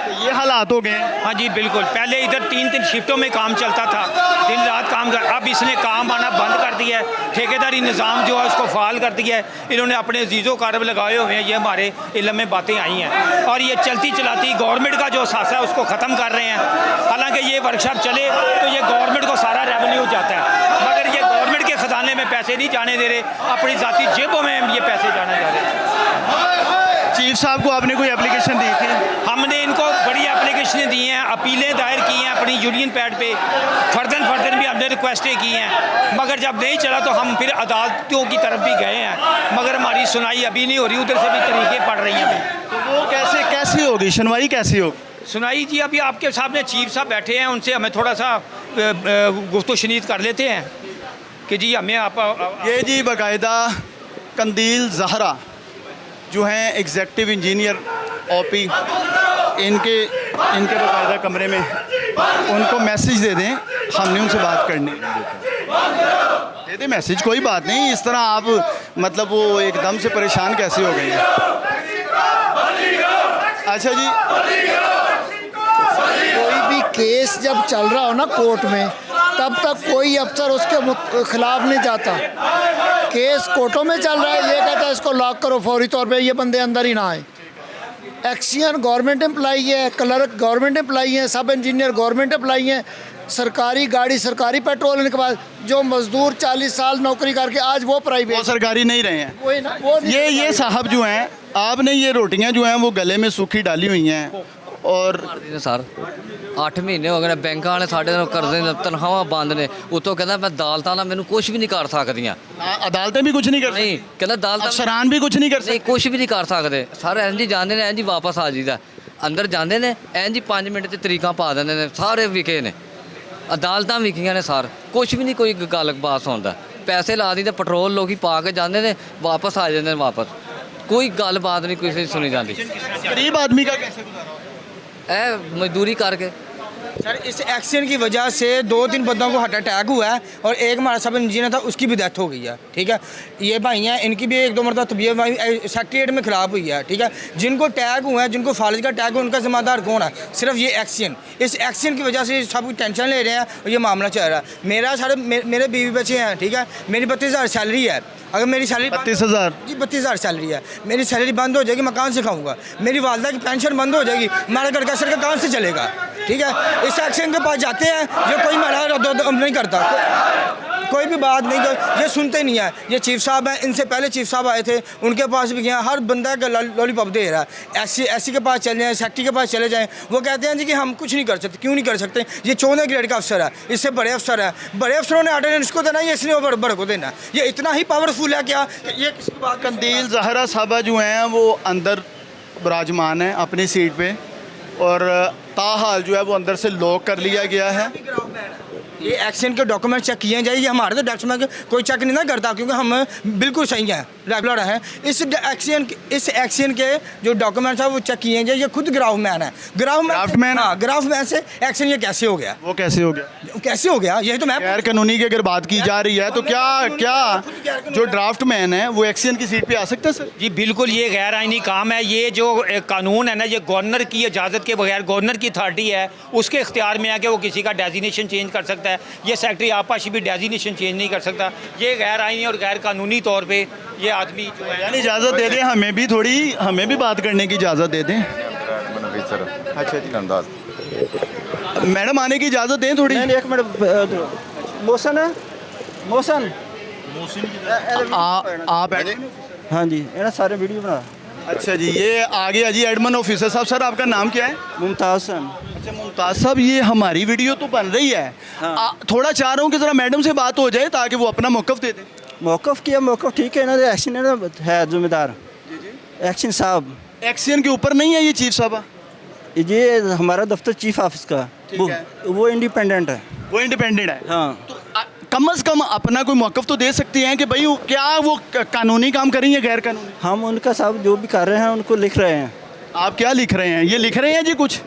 S1: तो ये हालात हो गए हैं।
S2: हाँ जी बिल्कुल। पहले इधर 3-3 शिफ्टों में काम चलता था, दिन रात काम कर, अब इसने काम आना बंद कर दिया है, ठेकेदारी निज़ाम जो है उसको फाल कर दिया है। इन्होंने अपने अजीज़ो कारब लगाए हुए हैं, ये हमारे इल्म में बातें आई हैं और ये चलती चलाती गवर्नमेंट का जो सासा है उसको ख़त्म कर रहे हैं। हालांकि ये वर्कशॉप चले तो ये गवर्नमेंट को सारा रेवेन्यू जाता है, मगर ये गवर्नमेंट के ख़जाने में पैसे नहीं जाने दे रहे, अपनी ज़ाती जेबों में ये पैसे जाने जा रहे हैं।
S1: चीफ साहब को आपने कोई एप्लीकेशन दी थी?
S2: हमने इनको बड़ी एप्लीकेशनें दी हैं, अपीलें दायर की हैं अपनी यूनियन पैड पे, फर्दन भी हमने रिक्वेस्टें की हैं, मगर जब नहीं चला तो हम फिर अदालतों की तरफ भी गए हैं, मगर हमारी सुनाई अभी नहीं हो रही, उधर से भी तरीके पड़ रही हैं।
S1: तो वो कैसी होगी सुनवाई, कैसी होगी
S2: सुनाई? जी अभी आपके सामने चीफ साहब बैठे हैं, उनसे हमें थोड़ा सा गुफ्तगू शनीद कर लेते हैं कि जी हमें आप
S1: ये जी बाकायदा कंदील ज़हरा जो हैं एग्जेक्टिव इंजीनियर ओपी, इनके बाकायदा कमरे में उनको मैसेज दे दें, हमने उनसे बात करनी, दे दें मैसेज, कोई बात नहीं। इस तरह आप मतलब वो एकदम से परेशान कैसे हो गए हैं? अच्छा जी,
S3: कोई भी केस जब चल रहा हो ना कोर्ट में, तब तक कोई अफसर उसके खिलाफ नहीं जाता। केस कोर्टों में चल रहा है, ये कहता है इसको लॉक करो फौरी तौर पे, ये बंदे अंदर ही ना आए। एक्सियन गवर्नमेंट एम्प्लाई है, क्लर्क गवर्नमेंट एम्प्लाई हैं, सब इंजीनियर गवर्नमेंट एम्प्लाई हैं, सरकारी गाड़ी सरकारी पेट्रोल इनके पास। जो मजदूर 40 साल नौकरी करके आज वो प्राइवेट,
S1: वो सरकारी नहीं रहे हैं।
S3: वही ना, वो नहीं
S1: ये साहब जो हैं, आपने ये रोटियां जो हैं वो गले में सूखी डाली हुई हैं और
S14: सर 8 महीने हो गए बैंक वाले साढ़े करते ने, तनख्वाहां बंद ने, उतों कहता मैं अदालतां ना मैनू कुछ भी नहीं कर सकदियां।
S1: अदालतें भी कुछ नहीं कर
S14: नहीं कहता अदालत
S1: अफसरान भी कुछ नहीं कर
S14: सकते, कुछ भी नहीं कर सकते सर। इंज जाते ने, इंज वापस आ जाइदा, अंदर जाते ने, इंज 5 मिनट च तरीकां पा देंदे ने, सारे विके ने, अदालतां विकियां ने सर, कुछ भी नहीं कोई गल बात सुनदा। पैसे ला दी ते पेट्रोल लोग पा के जाते ने, वापस आ जाते हैं वापस, कोई गल बात नहीं किसी सुनी जाती।
S1: गरीब आदमी का कैसे गुजारा?
S14: मजदूरी करके
S15: सर इस एक्सीडेंट की वजह से 2-3 बंदों को हार्ट अटैक हुआ है और एक हमारा सब इंजीनियर था उसकी भी डेथ हो गई है। ठीक है, ये भाई हैं, इनकी भी 1-2 मरतबा तबीयत सेक्रेटरीट में ख़राब हुई है। ठीक है, जिनको टैग हुआ है, जिनको फालिज का टैग हुआ, उनका जिम्मेदार कौन है? सिर्फ ये एक्सीडेंट। इस एक्सीडेंट की वजह से सब टेंशन ले रहे हैं और ये मामला चल रहा है। मेरे बीवी बच्चे हैं, ठीक है, मेरी 32,000 सैलरी है। अगर मेरी सैलरी
S1: 32,000
S15: जी 32,000 सैलरी है, मेरी सैलरी बंद हो जाएगी, मैं कहाँ से खाऊंगा? मेरी वालदा की पेंशन बंद हो जाएगी, हमारा घर का सर कहाँ से चलेगा? ठीक है, इस एक्शन के पास जाते हैं, जो कोई हमारा नहीं करता, कोई भी बात नहीं कर, ये सुनते नहीं है। ये चीफ साहब हैं, इनसे पहले चीफ साहब आए थे, उनके पास भी गए, हर बंदा का लॉलीपॉप दे रहा है। एससी के पास चले जाएँ, सेक्रेटरी के पास चले जाएँ, वो कहते हैं जी कि हम कुछ नहीं कर सकते। क्यों नहीं कर सकते? ये 14 ग्रेड का अफसर है, इससे बड़े अफसर है, बड़े अफसरों ने ऑर्डिनेंस इसको देना, ये इसने बड़े को देना। ये इतना ही पावरफुल है क्या कि ये किसी की बात?
S1: कंदील ज़हरा साहबा जो हैं वो अंदर विराजमान है अपनी सीट पे और ताहाल जो है वो अंदर से लॉक कर लिया गया है।
S15: ये एक्सीडेंट के डॉक्यूमेंट चेक किए जाए, ये हमारे तो डॉक्यूमेंट कोई चेक नहीं ना करता, क्योंकि हम बिल्कुल सही हैं, रेगुलर हैं। इस एक्सीडेंट के जो डॉक्यूमेंट्स हैं वो चेक किए जाए। ये खुद ग्राउंडमैन है, ग्राउंडमैन। हाँ, ग्राउंडमैन से एक्सीडेंट ये कैसे हो गया?
S1: वो कैसे हो गया?
S15: कैसे हो गया? यही तो मैं
S1: गैर कानूनी की अगर बात की जा रही है तो क्या जो ड्राफ्ट मैन है वो एक्सीडेंट की सीट पे आ सकता है सर?
S2: जी बिल्कुल, ये गैर आइनी काम है। ये जो कानून है ना, ये गवर्नर की इजाज़त के बगैर, गवर्नर की अथॉरिटी है, उसके इख्तियार में है कि वो किसी का डेजिग्नेशन चेंज कर सकता है। ये सेक्रेटरी आपाशी भी डेजिग्नेशन चेंज नहीं कर सकता। ये गैर आइनी और गैर कानूनी तौर पे ये आदमी जो है,
S1: यानी इजाज़त दे दें, हमें भी बात करने की इजाज़त दे दें। अच्छा जी, मैडम आने की इजाज़त दें थोड़ी।
S16: एक मिनट, मोहसन है, मोहसन
S1: आप
S16: हाँ जी, ये ना सारे वीडियो बना।
S1: अच्छा जी, ये आ गया जी एडमिन ऑफिसर साहब। सर आपका नाम क्या है?
S16: मुमताज़ हसन।
S1: अच्छा मुमताज़ साहब, ये हमारी वीडियो तो बन रही है।
S16: हाँ।
S1: थोड़ा चाह रहा हूँ कि ज़रा मैडम से बात हो जाए ताकि वो अपना मौक़िफ़ दे दें।
S16: मौक़िफ़ किया, मौक़िफ़ ठीक है ना, एक्शन है जिम्मेदार एक्शन साहब।
S1: एक्शन के ऊपर नहीं है ये चीफ साहब?
S16: ये हमारा दफ्तर चीफ ऑफिस का, वो इंडिपेंडेंट है।
S1: वो इंडिपेंडेंट है?
S16: हाँ।
S1: तो कम से कम अपना कोई मौक़िफ़ तो दे सकती हैं कि भाई क्या वो कानूनी काम करें या गैर कानूनी?
S16: हम उनका साहब जो भी कर रहे हैं उनको लिख रहे हैं।
S1: आप क्या लिख रहे हैं? ये लिख रहे हैं जी कुछ?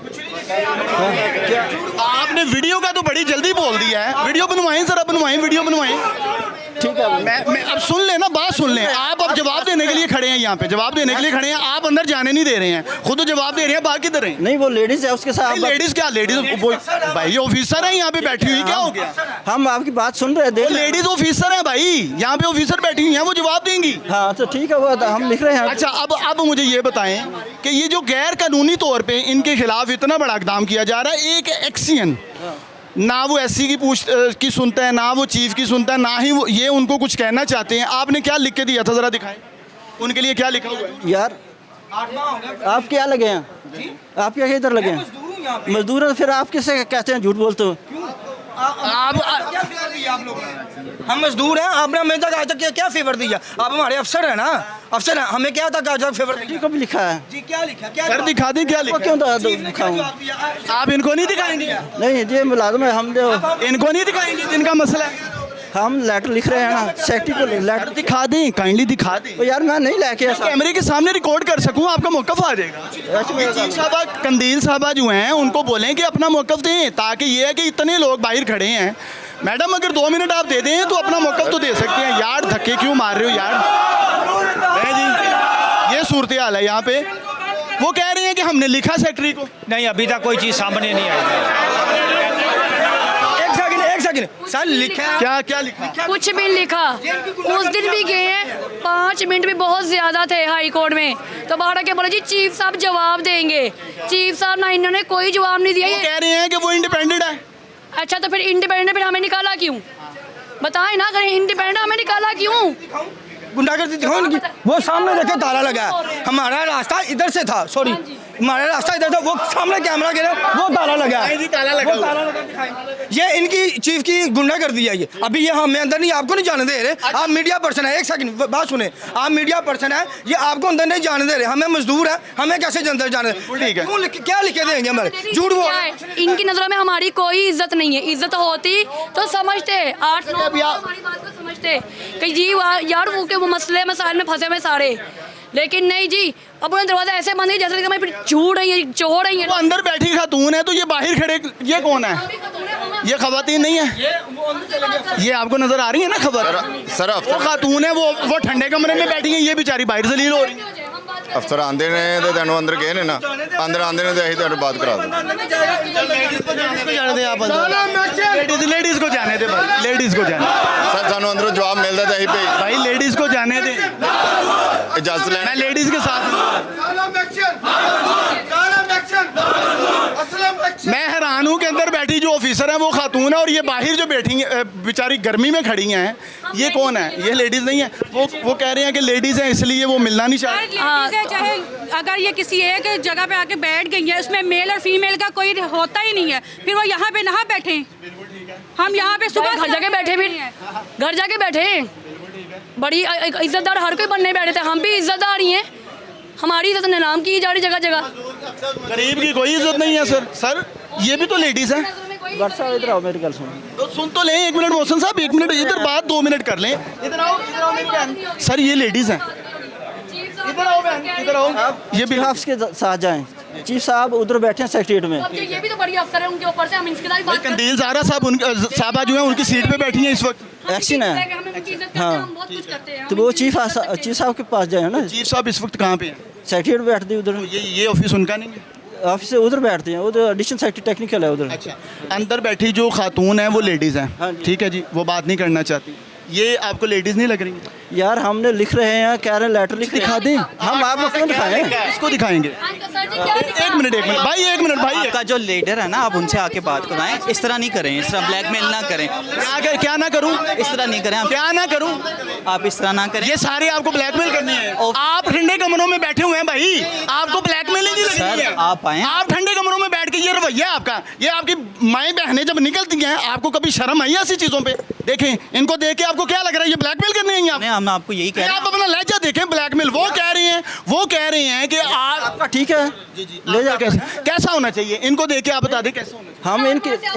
S1: आपने वीडियो का तो बड़ी जल्दी बोल दिया है। वीडियो बनवाएं, जरा बनवाएं, वीडियो बनवाएं।
S16: ठीक है,
S1: मैं अब सुन लें ना, बात सुन लें। आप अब जवाब देने के लिए खड़े हैं, यहाँ पे जवाब देने के लिए खड़े हैं। आप अंदर जाने नहीं दे रहे हैं, खुद तो जवाब दे रहे हैं, बाकी किधर हैं?
S16: नहीं, वो लेडीज़ है, उसके साथ।
S1: लेडीज़ क्या? लेडीज़ भाई ऑफिसर है यहाँ पे बैठी हुई, क्या हो गया?
S16: हम आपकी बात सुन रहे हैं।
S1: लेडीज़ ऑफिसर है भाई, यहाँ पे ऑफिसर बैठी हुई हैं, वो जवाब देंगी।
S16: हाँ तो ठीक है, वो हम लिख रहे हैं।
S1: अच्छा, अब मुझे ये बताएं कि ये जो गैर कानूनी तौर पे इनके खिलाफ इतना बड़ा इक़दाम किया जा रहा है, एक एक्शन ना वो एससी की सुनता है, ना वो चीफ की सुनता है, ना ही वो ये उनको कुछ कहना चाहते हैं। आपने क्या लिख के दिया था, ज़रा दिखाएं उनके लिए क्या लिखा हुआ है?
S16: यार आप क्या लगे हैं? आप क्या इधर लगे हैं? मजदूर है, फिर आप किससे कहते हैं झूठ बोलते हो?
S15: हम मजदूर हैं, आपने हमें तक आज तक क्या फेवर दिया? आप हमारे अफसर हैं ना, अफसर हैं, हमें क्या तक आज तक फेवर दिया?
S16: कब लिखा है
S15: जी? क्या लिखा? क्या
S1: सर दिखा दें, क्या लिखा?
S16: क्यों दिखाऊं?
S1: आप इनको नहीं दिखाएंगे?
S16: नहीं, ये मुलाजम है, हम
S1: इनको नहीं दिखाएंगे जिनका मसला है?
S16: हम लेटर लिख रहे हैं ना, सेक्रेटरी को लेटर
S1: दिखा दें, काइंडली दिखा दें।
S16: तो यार मैं नहीं लेके
S1: कैमरे के सामने रिकॉर्ड कर सकूं, आपका मौक़िफ़ आ जाएगा। कंदील साहबा जो हैं उनको बोलें कि अपना मौक़िफ़ दें, ताकि ये है कि इतने लोग बाहर खड़े हैं। मैडम अगर 2 मिनट आप दे दें तो अपना मौक़िफ़ तो दे सकते हैं। यार धक्के क्यों मार रहे हो यार? नहीं जी, ये सूरत हाल है यहाँ पे। वो कह रहे हैं कि हमने लिखा सेक्रेटरी को।
S2: नहीं, अभी तक कोई चीज़ सामने नहीं आई।
S15: एक सेकंड सर, लिखा
S1: क्या लिखा?
S9: कुछ भी लिखा। उस दिन भी गए हैं, 5 मिनट भी बहुत ज़्यादा थे हाई कोर्ट में, तो बाहर आके बोले जी चीफ साहब जवाब देंगे। चीफ साहब ना, इन्होंने कोई जवाब नहीं दिया।
S1: वो कह रहे हैं कि वो इंडिपेंडेंट है।
S9: अच्छा तो फिर इंडिपेंडेंट फिर हमें निकाला क्यों? बताएं ना, अगर इंडिपेंडेंट हमें निकाला क्यों?
S15: गुंडागर्दी दिखाओ उनकी। वो सामने देखे ताला लगा है, हमारा रास्ता इधर से था, सॉरी हमारा रास्ता इधर था, वो सामने कैमरा गिरा, वो ताला लगा है, वो ताला लगा दिखाएं। ये इनकी चीफ की गुंडागर्दी है ये। अभी ये हमें अंदर नहीं, आपको नहीं जाने दे रहे। आप मीडिया पर्सन है, एक सेकंड बात सुने, आप मीडिया पर्सन है, ये आपको अंदर नहीं जाने दे रहे। हमें मजदूर है, हमें कैसे अंदर जाने? ठीक है, क्या लिखे देंगे हमारे? झूठ बोल।
S9: इनकी नज़रों में हमारी कोई इज्जत नहीं है। इज्जत होती तो समझते 8-9 हमारी बात को समझते कि जी यार वो मसले मसाइल में फंसे हुए सारे, लेकिन नहीं जी। अब उन्हें दरवाजा ऐसे बंद है जैसे कि मैं फिर झूठ रही है, चोर रही है।
S1: वो अंदर बैठी खातून है, तो ये बाहर खड़े, ये कौन है? ये खवातीन नहीं है, ये आपको नजर आ रही है ना खबर?
S17: सर
S1: वो खातून है, वो ठंडे कमरे में बैठी है, ये बेचारी बाहर जलील हो रही है।
S17: अफसर आंदे ने तो तेनों अंदर गए ने ना, अंदर आंदे ने तो अही तेन बात करा दो।
S1: जाने दे आप लेडीज को जाने दे भाई, लेडीज को जाने।
S17: सर सानू अंदरों जवाब मिलता तो अही पे
S1: भाई लेडीज को जाने दे,
S17: इजाजत लेना।
S1: मैं लेडीज के साथ मैं हैरान हूँ कि अंदर बैठी जो ऑफिसर है वो खातून है, और ये बाहर जो बैठी है बेचारी गर्मी में खड़ी हैं, ये कौन है? ये लेडीज नहीं है। वो कह रहे हैं कि लेडीज हैं इसलिए वो मिलना नहीं चाहती।
S11: चाहे अगर ये किसी एक जगह पे आके बैठ गई है, उसमें मेल और फीमेल का कोई होता ही नहीं है, फिर वो यहाँ पे ना बैठे। हम यहाँ पे सुबह
S9: घर जाके बैठे, फिर घर जाके बैठे, बड़ी इज्जतदार हर कोई बनने बैठे थे। हम भी इज्जतदार ही हैं, हमारी इज्जत नीलाम की जा रही जगह जगह।
S1: गरीब की कोई इज्जत नहीं है सर। सर ये भी तो लेडीज है।
S16: इधर आओ, मेरी गल सुनो।
S1: तो सुन तो लें, 1 मिनट मोहसन साहब, 1 मिनट इधर बात 2 मिनट कर लें। इधर आओ मेरी बहन। सर ये लेडीज हैं, इधर आओ बहन, इधर आओ।
S16: ये भी हाफ्स के साथ जाएं। चीफ साहब उधर बैठे हैं सेक्रेटरीट में।
S9: ये भी तो बड़ी अफसर है, उनके ऊपर से हम इनके साथ बात
S1: कंदील ज़ारा साहबा जो है उनकी सीट पे बैठी हैं इस वक्त।
S16: एक्शन है, हाँ। तो वो चीफ साहब के पास जाए ना।
S1: चीफ साहब इस वक्त कहाँ पे हैं?
S16: सेक्रेटरीट बैठते उधर।
S1: ये ऑफिस उनका नहीं है?
S16: ऑफिस से उधर बैठते हैं, उधर एडिशनल सेक्रेटरी टेक्निकल है उधर।
S1: अच्छा, अंदर बैठी जो खातून है वो लेडीज़ हैं, ठीक है जी, वो बात नहीं करना चाहती। ये आपको लेडीज़ नहीं लग रही?
S16: यार हमने लिख रहे हैं, कह रहे हैं लेटर लिख
S1: दिखा दें।
S16: हम आपको क्यों दिखाएं?
S1: इसको दिखाएंगे। एक मिनट भाई, 1 मिनट भाई।
S18: आपका जो लीडर है ना, आप उनसे आके बात करवाएं। इस तरह नहीं करें, इस तरह ब्लैकमेल ना करें।
S1: क्या ना करूं?
S18: इस तरह नहीं करें।
S1: क्या ना करूं?
S18: आप इस तरह ना करें।
S1: ये सारे आपको ब्लैकमेल करने हैं। आप ठंडे कमरों में बैठे हुए हैं भाई, आपको ब्लैकमेलिंग नहीं लग रही है।
S18: आप आए,
S1: आप ठंडे कमरों में बैठ के, ये रवैया आपका, ये आपकी माएँ बहनें जब निकलती हैं, आपको कभी शर्म आई ऐसी चीज़ों पे? देखें इनको देख के आपको क्या लग रहा है? ये ब्लैकमेल करने हैं आप?
S18: हम आपको यही कह रहे हैं।
S1: आप अपना लहजा देखें। ब्लैकमेल वो कह रहे हैं कि आप
S16: ठीक है
S1: ले जा। कैसा होना चाहिए इनको देख के आप बता दें कैसा होना चाहिए?
S16: हम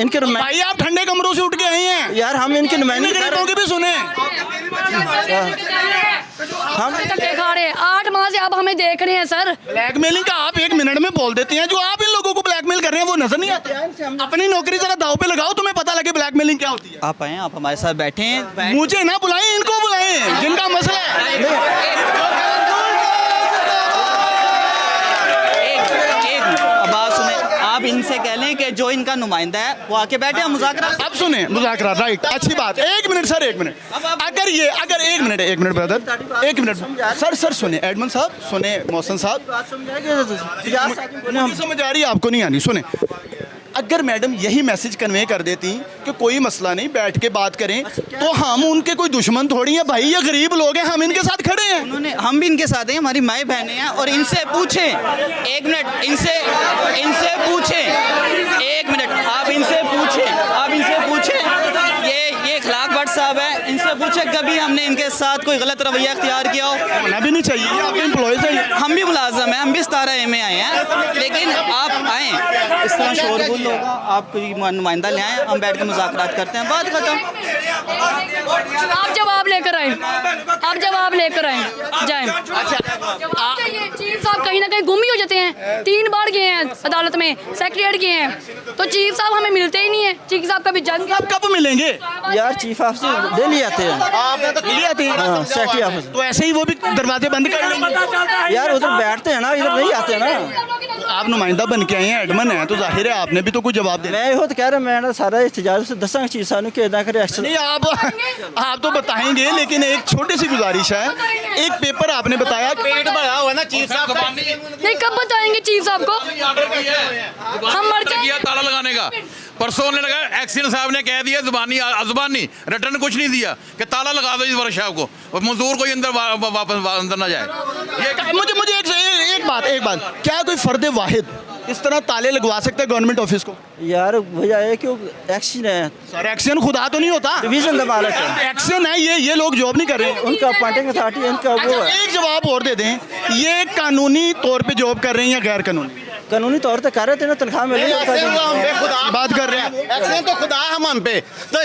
S16: इनके
S1: भाई आप ठंडे कमरों से उठ के आए हैं
S16: यार, हम इनकी नुमाइंदगी
S1: गरीबों की भी सुने।
S9: हम खा रहे 8 माह से आप हमें देख रहे हैं सर।
S1: ब्लैकमेलिंग का आप 1 मिनट में बोल देते हैं, जो आप इन लोगों को ब्लैकमेल कर रहे हैं वो नजर नहीं आते। अपनी नौकरी जरा दाव पे लगाओ, तुम्हें पता लगे ब्लैकमेलिंग क्या होती है।
S18: आप आए, आप हमारे साथ बैठे हैं।
S1: मुझे ना बुलाएं, इनको बुलाएं जिनका मसला है।
S18: बात सुने, आप इनसे कह लें कि जो इनका नुमाइंदा है वो आके बैठे, हम मुज़ाकरा।
S1: अब सुने, मुज़ाकरा राइट, अच्छी बात। 1 मिनट सर, 1 मिनट। अगर 1 मिनट ब्रदर, 1 मिनट सर सुने, एडमन साहब सुने, मोहसन साहब समझ आ रही है आपको नहीं आनी? सुने, अगर मैडम यही मैसेज कन्वे कर देती कि कोई मसला नहीं, बैठ के बात करें, तो हम उनके कोई दुश्मन थोड़ी हैं भाई। ये गरीब लोग हैं, हम इनके साथ खड़े हैं।
S18: हम भी इनके साथ हैं, हमारी माएँ बहनें हैं। और इनसे पूछें, 1 मिनट, इनसे पूछें, 1 मिनट, आप इनसे पूछें, ये खिलाफ भट्ट साहब है, इनसे पूछें कभी हमने इनके साथ कोई गलत रवैया इख्तियार किया हो?
S1: होना भी नहीं चाहिए, आप एम्प्लॉयज हैं।
S18: हम भी मुलाजम हैं, हम भी 17 में आए हैं, लेकिन आप आएँ, इस तरह शोरगुल होगा, आप कोई नुमाइंदा ले आएँ, हम बैठ के मुज़ाकरात करते हैं, बात खत्म।
S9: आप जवाब लेकर आए, जाएं। चीफ साहब कहीं ना कहीं गुम ही हो जाते हैं। 3 बार गए हैं अदालत में, सेक्रेटरीट गए हैं, तो चीफ साहब हमें मिलते ही नहीं है। चीफ साहब कभी जंग
S1: कब मिलेंगे?
S16: यार चीफ ऑफिस डेली आते हैं।
S1: आपने तो डेली आते हैं?
S16: हाँ, सेक्रेटरी ऑफिस।
S1: तो ऐसे ही वो भी दरवाजे बंद कर लेंगे?
S16: यार उधर बैठते हैं ना, इधर नहीं आते ना।
S1: आप नुमाइंदा बन के आए हैं, एडमन है, तो जाहिर है आपने भी तो कोई जवाब देना।
S16: मैं ਇਹੋ ਤਾਂ ਕਹਿ ਰਿਹਾ मैं ना सारा इhtजाज से दसा चीज़ सानू कि इदा करे एक्शन
S1: नहीं आप तो बताएंगे, लेकिन एक छोटी सी गुजारिश है, एक पेपर आपने बताया
S13: पेट भरा हुआ ना चीफ साहब का।
S9: नहीं, कब बताएंगे चीफ साहब को? हम मर
S19: किया ताला लगाने का, परसों ने लगाया, एक्सीडेंट साहब ने कह दिया जुबानी अजबानी, रिटर्न कुछ नहीं दिया कि ताला लगा दो इस वर्कशॉप को और मजदूर कोई अंदर वापस अंदर ना जाए। ये
S1: मुझे एक बात, क्या कोई फर्द वाहिद इस तरह ताले लगवा सकते हैं गवर्नमेंट ऑफिस को?
S16: यार वजह है कि एक्शन है
S1: सर, एक्शन खुदा तो नहीं होता,
S16: डिवीजन दबालत है,
S1: एक्शन है, ये लोग जॉब नहीं कर रहे हैं,
S16: उनका अपॉइंटिंग अथॉरिटी इनका वो है।
S1: एक जवाब और दे दें, ये कानूनी तौर पे जॉब कर रहे हैं या गैर कानूनी?
S16: कानूनी तौर पे कर रहे थे ना, तनख्वाह मिली
S1: बात कर रहे हैं,
S13: एक्शन तो खुदा हम पे, तो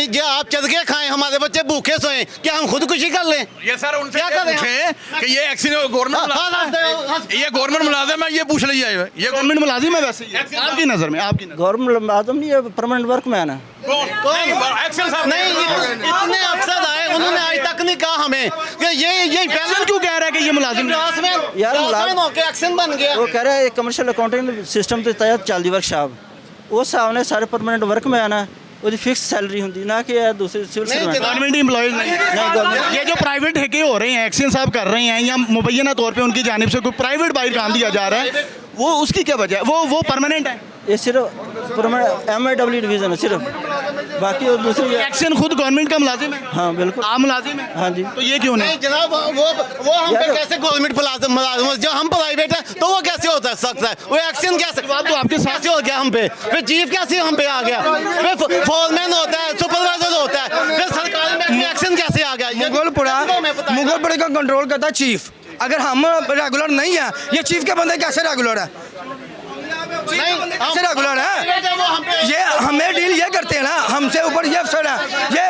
S13: जो आप चदके खाएं, हमारे बच्चे भूखे सोएं, क्या हम खुदकुशी कर लें?
S19: ये सर उनसे क्या पूछें कि ये एक्सीडेंट गवर्नमेंट, ये गवर्नमेंट मुलाजिम है, ये पूछ लीजिए, ये
S1: गवर्नमेंट मुलाजिम है वैसे आपकी नज़र में?
S16: गवर्नमेंट मुलाजिम नहीं है, परमानेंट वर्कमैन है।
S13: नहीं, इतने अफसर आए, उन्होंने आज तक नहीं कहा हमें कि ये
S1: एक्शन क्यों कह रहा है कि ये मुलाजिम
S16: यार मुलाजिम
S13: एक्शन बन गया।
S16: वो कह रहा है कमर्शियल अकाउंटिंग सिस्टम के तहत चलती वर्कशॉप, उस हिसाब ने सारे परमानेंट वर्कमैन है, उसकी फिक्स सैलरी होंगी ना कि दूसरे सिविल सर्वेंट
S1: गवर्नमेंट एम्प्लॉयज नहीं। ये जो प्राइवेट ठेके हो रहे हैं, एक्शन साहब कर रहे हैं, या मुबैना तौर पे उनकी जानिब से कोई प्राइवेट बाहर काम दिया जा रहा है, वो उसकी क्या वजह है? वो परमानेंट है,
S16: ये सिर्फ MIW डिवीज़न है सिर्फ, बाकी और दूसरी
S1: एक्शन खुद गवर्नमेंट का मुलाजिम है।
S16: हाँ बिल्कुल,
S1: आप मुलाजिम है।
S16: हाँ जी,
S1: तो ये क्यों नहीं?
S13: जनाब वो हम पे कैसे गवर्नमेंट मुलाजिम, जो हम प्राइवेट है तो वो कैसे होता है सकता है, वो एक्शन कैसे?
S1: जवाब तो आपके साथ
S13: हो गया हम पे, फिर चीफ कैसे हम पे आ गया, फिर फोरमैन होता है, सुपरवाइजर होता है, फिर सरकारी में एक्शन कैसे आ गया?
S15: मुगलपुरा का कंट्रोल करता है चीफ, अगर हम रेगुलर नहीं है, ये चीफ के बंदे कैसे रेगुलर है? कैसे रेगुलर है? ये हमें डील ये करते हैं ना, हमसे ऊपर ये अफसर है, ये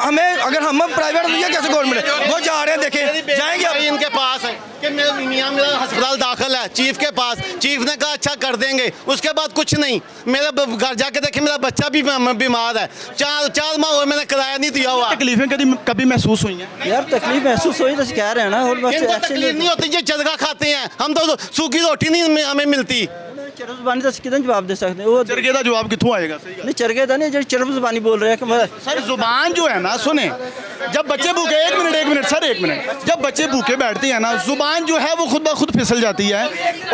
S15: हमें अगर हम प्राइवेट ये कैसे गवर्नमेंट है? वो जा रहे हैं, देखें जाएंगे अब
S13: इनके पास है कि मेरा अस्पताल दाखिल है चीफ के पास, चीफ ने कहा अच्छा कर देंगे, उसके बाद कुछ नहीं। मेरा घर जाके देखे, मेरा बच्चा भी बीमार है, चार माह हुए मैंने किराया नहीं दिया हुआ।
S1: तकलीफें कभी महसूस हुई हैं?
S16: यार तकलीफ महसूस हुई तो कह रहे हैं ना,
S13: तकलीफ नहीं होती, ये चदका खाते हैं, हम तो सूखी रोटी नहीं हमें मिलती।
S16: चरब ज़बानी तो कितना जवाब दे सकते हैं? वो
S1: चरगे का जवाब कितों आएगा?
S16: नहीं चरगे था नहीं, जो चरब ज़बानी बोल रहे हैं कि
S1: सर जुबान जो है ना, सुने, जब बच्चे भूखे, एक मिनट सर, एक मिनट, जब बच्चे भूखे बैठते हैं ना, जुबान जो है वो खुद ब खुद फिसल जाती है,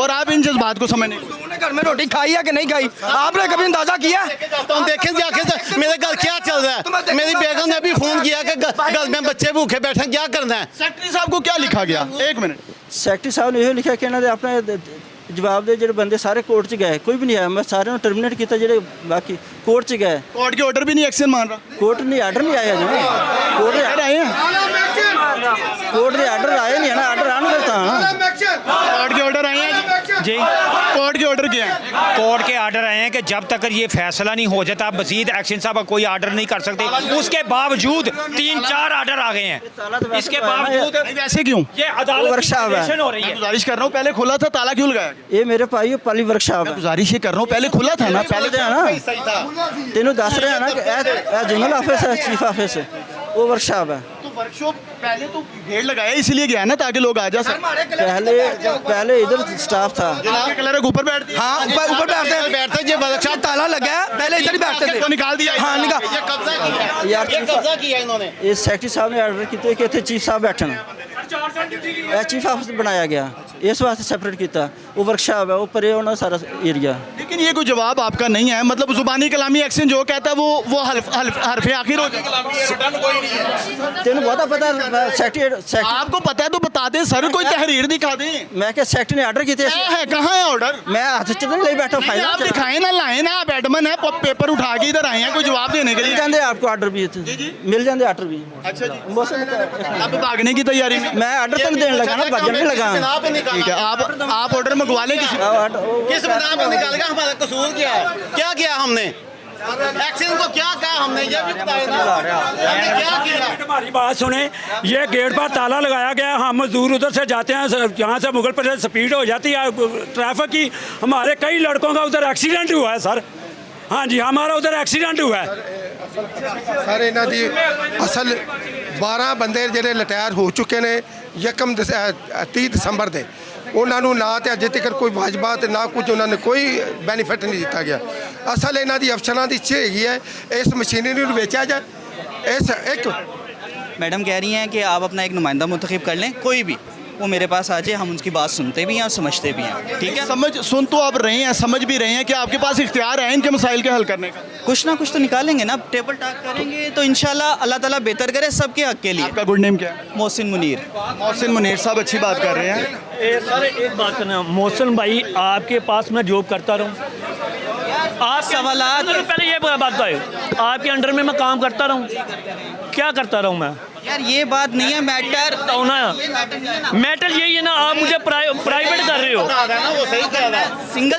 S1: और आप इन जज्बात को समझ नहीं।
S15: घर में रोटी खाई है कि नहीं खाई, आपने कभी अंदाजा किया?
S13: तो हम देखें जाके मेरे घर क्या चल रहा है, मेरी बेगम ने भी फोन किया कि घर में बच्चे भूखे बैठे, क्या करना है?
S1: सेक्रेटरी साहब को क्या लिखा गया? एक मिनट,
S16: सैकटरी साहब ने यही लिखा कि इन्होंने अपने जवाब दे, जो बंदे सारे कोर्ट च गए, कोई भी नहीं आया, मैं सारे टर्मिनेट किया, जो बाकी कोर्ट च गए,
S1: कोर्ट के ऑर्डर भी नहीं एक्शन मान रहा,
S16: कोर्ट ने आर्डर नहीं आया जी, कोर्ट के
S1: आए हैं,
S16: कोर्ट के आर्डर आए नहीं है ना, आर्डर आने करता है ना,
S1: कोर्ट के ऑर्डर आए हैं
S2: जी,
S1: कोर्ट के ऑर्डर क्या है?
S2: कोर्ट के आर्डर आए हैं कि जब तक ये फैसला नहीं हो जाता, मजीद एक्शन साहब कोई आर्डर नहीं कर सकते। उसके बावजूद 3-4 आर्डर आ गए हैं, इसके बावजूद
S1: वैसे क्यों?
S2: ये अदालत
S16: वर्कशॉप है,
S2: हो रही है।
S1: गुजारिश कर रहा हूँ, पहले खुला था, ताला क्यों लगाया?
S16: ये मेरे भाई पहली वर्कशॉप है,
S1: गुजारिश ये कर रहा हूँ, पहले खुला था ना, पहले
S16: है ना, तेनों दस रहे हैं ना कि जोनल ऑफिस है, चीफ ऑफिस है, वो वर्कशॉप है।
S1: तो वर्कशॉप पहले तो भीड़ लगाया इसलिए गया ना, ताकि लोग आ जा सकें।
S16: पहले इधर स्टाफ था,
S1: जनाब के कलर ऊपर बैठते हैं,
S15: हाँ ऊपर बैठते ये वर्कशॉप ताला लगा है, पहले इधर ही बैठते थे,
S1: तो निकाल दिया।
S15: हाँ निकाल,
S13: ये कब्जा किया इन्होंने।
S16: ये सेक्रेटरी साहब ने ऑर्डर किए कि इतने चीफ साहब बैठन, चीफ ऑफिस बनाया गया, इस वास्ते सेपरेट किया, वो वर्कशॉप है, वो परे होना सारा एरिया।
S1: लेकिन ये कोई जवाब आपका नहीं है, मतलब जुबानी कलामी एक्शन जो कहता है वो हरफ आखिर हो जाता है।
S16: तेन बहुत पता सेक्रेटरी,
S1: आपको पता है तो बता दें सर, कोई तहरीर दिखा दें।
S16: मैं क्या सेक्रेटरी ने ऑर्डर किए
S1: है, कहाँ है ऑर्डर?
S16: मैं हाथ च नहीं बैठा, फाइल
S1: आप दिखाएं ना, लाएं ना, आप एडमन है, पेपर उठा के इधर आए हैं कोई जवाब देने के लिए।
S16: मिल जाते आपको ऑर्डर भी, मिल जाते ऑर्डर भी।
S1: अच्छा जी, आप भागने की तैयारी में?
S16: मैं ऑर्डर तक देने लगा ना, भजन नहीं लगा।
S1: ठीक है, आप ऑर्डर मंगवा लें
S13: किस बिना पे निकाल गया, हमारा कसूर क्या है? क्या किया हमने? एक्शन को क्या कहा हमने, ये भी बताया ना, हमने क्या किया?
S7: हमारी बात सुने, ये गेट पर ताला लगाया गया, हम मजदूर उधर से जाते हैं, यहाँ से मुगलपुर से स्पीड हो जाती है ट्रैफिक की, हमारे कई लड़कों का उधर एक्सीडेंट हुआ है सर। हाँ जी, हमारा उधर एक्सीडेंट हुआ है
S20: सर। इन्हों की असल 12 बंदे ਜਿਹੜੇ ਰਿਟਾਇਰ ਹੋ ਚੁੱਕੇ ਨੇ 30 ਦਸੰਬਰ ਦੇ, ਉਹਨਾਂ ਨੂੰ ਨਾ ਤੇ ਅਜੇ ਤੱਕ ਕੋਈ ਵਾਜਬਾ ਤੇ ਨਾ ਕੁਝ ਉਹਨਾਂ ਨੇ ਕੋਈ ਬੈਨੀਫਿਟ ਨਹੀਂ ਦਿੱਤਾ ਗਿਆ। ਅਸਲ ਇਹਨਾਂ ਦੀ ਅਫਸਰਾਂ ਦੀ ਇੱਛਾ ਹੈਗੀ ਹੈ ਇਸ ਮਸ਼ੀਨਰੀ ਨੂੰ ਵੇਚਿਆ ਜਾਏ। ਇਸ ਇੱਕ
S18: मैडम कह रही हैं कि आप अपना एक नुमाइंदा मुंतखब कर लें, कोई भी वो मेरे पास आ जाए, हम उसकी बात सुनते भी हैं और समझते भी हैं। ठीक है,
S1: समझ सुन तो आप रहे हैं, समझ भी रहे हैं कि आपके पास इख्तियार है इनके मसाइल के हल करने का।
S18: कुछ ना कुछ तो निकालेंगे ना, टेबल टॉक करेंगे तो इंशाल्लाह अल्लाह ताला बेहतर करे सबके हक के लिए।
S1: आपका गुड नेम क्या है?
S18: मोहसिन मुनीर।
S1: मोहसिन मुनीर साहब अच्छी बात कर रहे हैं।
S21: सर एक बात करना, मोहसिन भाई आपके पास मैं जॉब करता रहूँ, आप
S18: सवालात
S21: पहले ये बात बताए, आपके अंडर में मैं काम करता रहूँ, क्या करता रहूँ मैं?
S18: यार ये बात नहीं है, मैटर
S21: होना मैटर यही है ना, आप मुझे प्राइवेट कर रहे हो।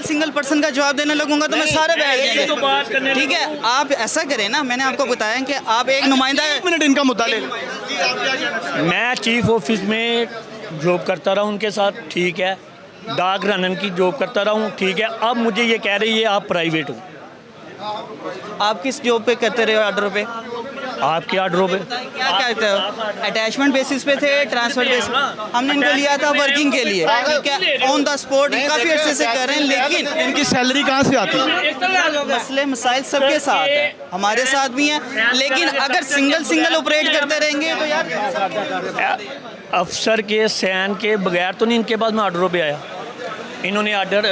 S18: सिंगल पर्सन का जवाब देने लगूंगा तो मैं सारे बैठ जाएंगे।
S21: तो बात करने
S18: ठीक है, आप ऐसा करें ना, मैंने आपको बताया कि आप एक नुमाइंदा,
S1: 1 मिनट इनका मुद्दा ले लें।
S21: मैं चीफ ऑफिस में जॉब करता रहा उनके साथ, ठीक है, डाक रनन की जॉब करता रहा हूँ, ठीक है। अब मुझे ये कह रही है आप प्राइवेट हो।
S18: आप किस जॉब पे करते रहे ऑर्डरों पे?
S21: आपके ऑर्डरों पे
S18: क्या कहते हो? अटैचमेंट बेसिस पे थे, ट्रांसफर बेसिस? हमने इनको लिया था वर्किंग के लिए, ठीक है, ऑन द स्पॉट काफ़ी अर्से से कर रहे हैं, लेकिन
S1: इनकी सैलरी कहाँ से आती है?
S18: मसले मसाइल सबके साथ है, हमारे साथ भी हैं, लेकिन अगर सिंगल ऑपरेट करते रहेंगे तो यार
S21: अफसर के सैन के बगैर तो नहीं इनके पास मैं ऑर्डरों पे आया। इन्होंने ऑर्डर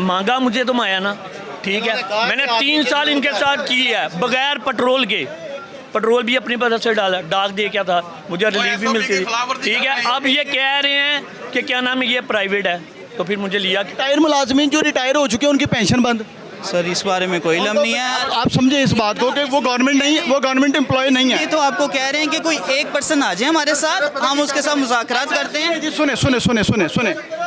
S21: मांगा मुझे तो मैं आया ना, ठीक है। मैंने 3 साल इनके साथ की है बगैर पेट्रोल के, पेट्रोल भी अपनी मदद से डाला, डाक दे क्या था, मुझे रिलीफ भी मिलती थी, ठीक है। अब ये कह रहे हैं कि क्या नाम है ये प्राइवेट है, तो फिर मुझे लिया।
S1: रिटायर मुलाजमीन जो रिटायर हो चुके हैं उनकी पेंशन बंद।
S18: सर इस बारे में कोई इल्म नहीं है।
S1: आप समझे इस बात को कि वो गवर्नमेंट नहीं, वो गवर्नमेंट एम्प्लॉय नहीं है।
S18: ये तो आपको कह रहे हैं कि कोई एक पर्सन आ जाए हमारे साथ, हम उसके साथ मुज़ाकरात करते हैं।
S1: जी सुने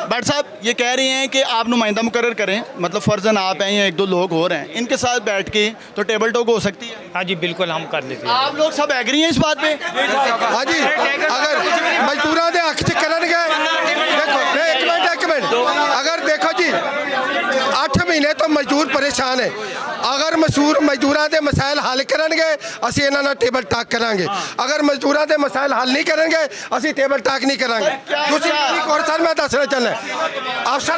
S1: भट्ट साहब ये कह रहे हैं कि आप नुमाइंदा मुकर्रर करें, मतलब फ़र्जन आप हैं या 1-2 लोग और हैं, इनके साथ बैठ के तो टेबल टॉक हो सकती है।
S2: हाँ जी बिल्कुल हम कर लेते हैं।
S1: आप लोग सब एग्री हैं इस बात पे?
S20: हाँ जी, अगर मजदूरों के हक च करनगे, देखो एक मिनट, अगर देखो जी 8 महीने तो मजदूर परेशान है, अगर मजदूरों के मसाइल हल करनगे असीं इन्हां नाल टेबल टॉक करांगे, अगर मजदूरों के मसाइल हल नहीं करेंगे असीं टेबल टॉक नहीं करांगे। दूसरी और सर मैं दसना चाहना अफसर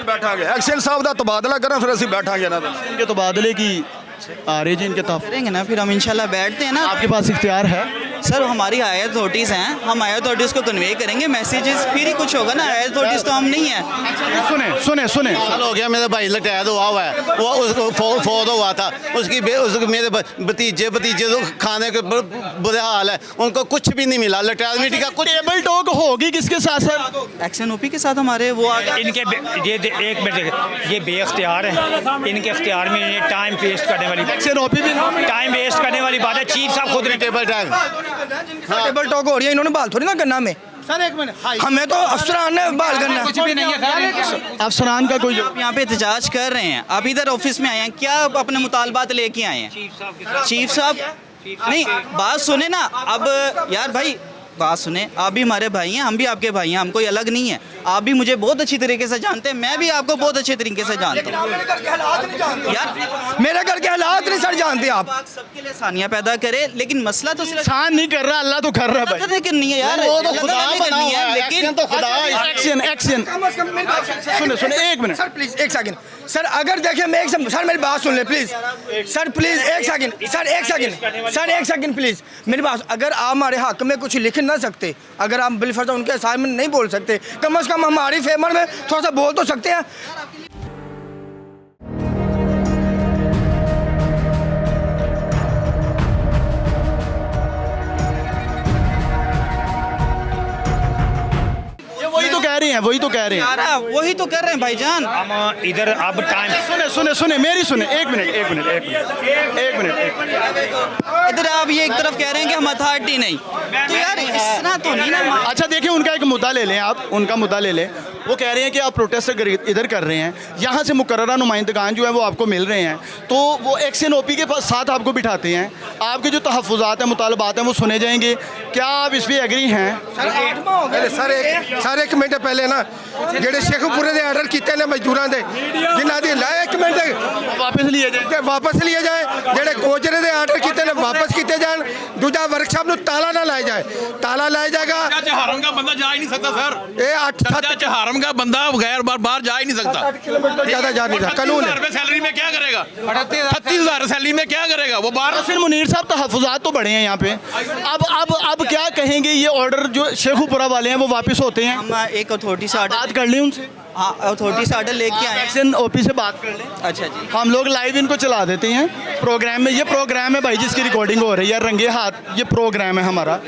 S1: बैठांगे एक्शन साहब का तबादला करें फिर असीं बैठांगे इनके तबादले की आ रहे जी इनके ताफ
S18: करेंगे ना, फिर हम इंशाल्लाह बैठते हैं ना।
S1: आपके पास इख्तियार है?
S18: सर हमारी हायर अथॉरिटीज़ हैं, हम हायर अथॉरिटीज़ को कन्वे करेंगे मैसेजेस, फिर ही कुछ होगा ना। हायर अथॉरिटीज़ तो हम नहीं हैं।
S1: सुने
S13: साल हो गया मेरा भाई रिटायर हुआ है, वो उसको फौत हुआ था, उसकी मेरे भतीजे तो खाने के बुरे हाल है, उनको कुछ भी नहीं मिला रिटायरमेंट का। कुछ
S1: टेबल टॉक होगी किसके साथ सर?
S18: एक्शन ओपी के साथ हमारे वो आ गए।
S2: इनके ये एक मिनट, ये बेख्तियार है, इनके इख्तियार में ये टाइम वेस्ट करने वाली टाइम वेस्ट करने वाली बात है। चीफ साहब खुद
S13: टेबल टॉक
S15: टेबल टॉक हो रही है, इन्होंने बाल थोड़ी ना करना हमें।
S1: सर एक मिनट,
S15: हमें तो अफसरान ने बाल करना।
S2: कुछ भी नहीं है
S1: अफसरान का कोई
S18: यहाँ पे एहतजाज कर रहे हैं, आप इधर ऑफिस में आए हैं, क्या आप अपने मुतालबात लेके आए हैं? चीफ साहब नहीं, बात सुने ना। अब यार भाई बात सुने, आप भी हमारे भाई हैं, हम भी आपके भाई हैं, हम कोई अलग नहीं है। आप भी मुझे बहुत अच्छी तरीके से जानते हैं, मैं भी आपको बहुत अच्छे तरीके से जानता हूँ।
S15: यार मेरे घर के हालात नहीं सर जानते आप।
S18: सबके लिए आसानियाँ पैदा करे, लेकिन मसला तो सिर्फ
S1: इंसान नहीं कर रहा, अल्लाह तो कर रहा है भाई।
S18: करनी है यार,
S1: वो तो खुदा
S18: करनी
S1: बना हुआ है,
S18: लेकिन
S1: एक्शन तो खुदा है। एक्शन सुने 1 minute
S15: sir please 1 second sir, अगर देखिए मैं सर मेरी बात सुन ले please sir, please 1 second sir, 1 second please मेरी बात। अगर आप हमारे हक में कुछ लिख ना सकते, अगर आप बिलफर्ज उनके सामने नहीं बोल सकते, कम से कम हमारी फेवर में थोड़ा सा बोल तो सकते हैं।
S1: वही तो कह रहे हैं
S18: वही तो कर रहे हैं भाईजान।
S2: हम इधर अब टाइम
S1: सुने मेरी सुने 1 मिनट
S18: इधर आप ये एक तरफ कह रहे हैं कि हम अथॉरिटी नहीं, तो यार इस तरह तो नहीं ना।
S1: अच्छा देखिए उनका एक मुद्दा ले लें, आप उनका मुद्दा ले लें। वो कह रहे हैं कि आप प्रोटेस्ट इधर कर रहे हैं, यहाँ से मुकर्ररा नुमाइंदगान जो है वो आपको मिल रहे हैं, तो वो एक्शन ओपी के साथ आपको बिठाते हैं, आपके जो तहफ़्फ़ुज़ात हैं मुतालबात हैं वो सुने जाएंगे। क्या आप इस पर एग्री हैं?
S20: सर एक मिनट पहले ना ਜਿਹੜੇ शेखपुरे ਦੇ ਆਰਡਰ ਕੀਤੇ ਨੇ ਮਜ਼ਦੂਰਾਂ ਦੇ, ਜਿਨ੍ਹਾਂ ਦੀ 1 ਮਿੰਟ
S1: वापस लिए जाए
S20: ਜਿਹੜੇ ਗੋਜਰੇ ਦੇ ਆਰਡਰ ਕੀਤੇ ਨੇ ਵਾਪਸ ਕੀਤੇ जान, दूजा वर्कशॉप ਨੂੰ ਤਾਲਾ ਨਾ ਲਾਇਆ ਜਾਏ, ਤਾਲਾ ਲਾਇਆ ਜਾਏਗਾ।
S19: हरम का बंदा जा ही नहीं सकता सर,
S20: ये 8-7
S19: हरम का बंदा बगैर बाहर जा ही नहीं सकता।
S20: 8 किलोमीटर ज़्यादा जा नहीं सकता, कानून है।
S19: 38,000 सैलरी में क्या करेगा? 38,000 सैलरी में क्या करेगा वो बाहर?
S1: फिर मुनीर साहब तहफ़्फ़ुज़ात तो बड़े हैं यहाँ पे। अब क्या कहेंगे, ये ऑर्डर जो शेखुपुरा वाले हैं वो वापस होते हैं?
S18: हम एक अथॉरिटी से
S1: बात कर लें उनसे।
S18: हाँ, अथॉरिटी से आर्डर लेके आए हैं।
S1: एक्शन ओपी से बात कर लें।
S18: अच्छा जी,
S1: हम लोग लाइव इनको चला देते हैं प्रोग्राम में। ये प्रोग्राम है भाई जिसकी रिकॉर्डिंग हो रही है रंगे हाथ, ये प्रोग्राम है हमारा,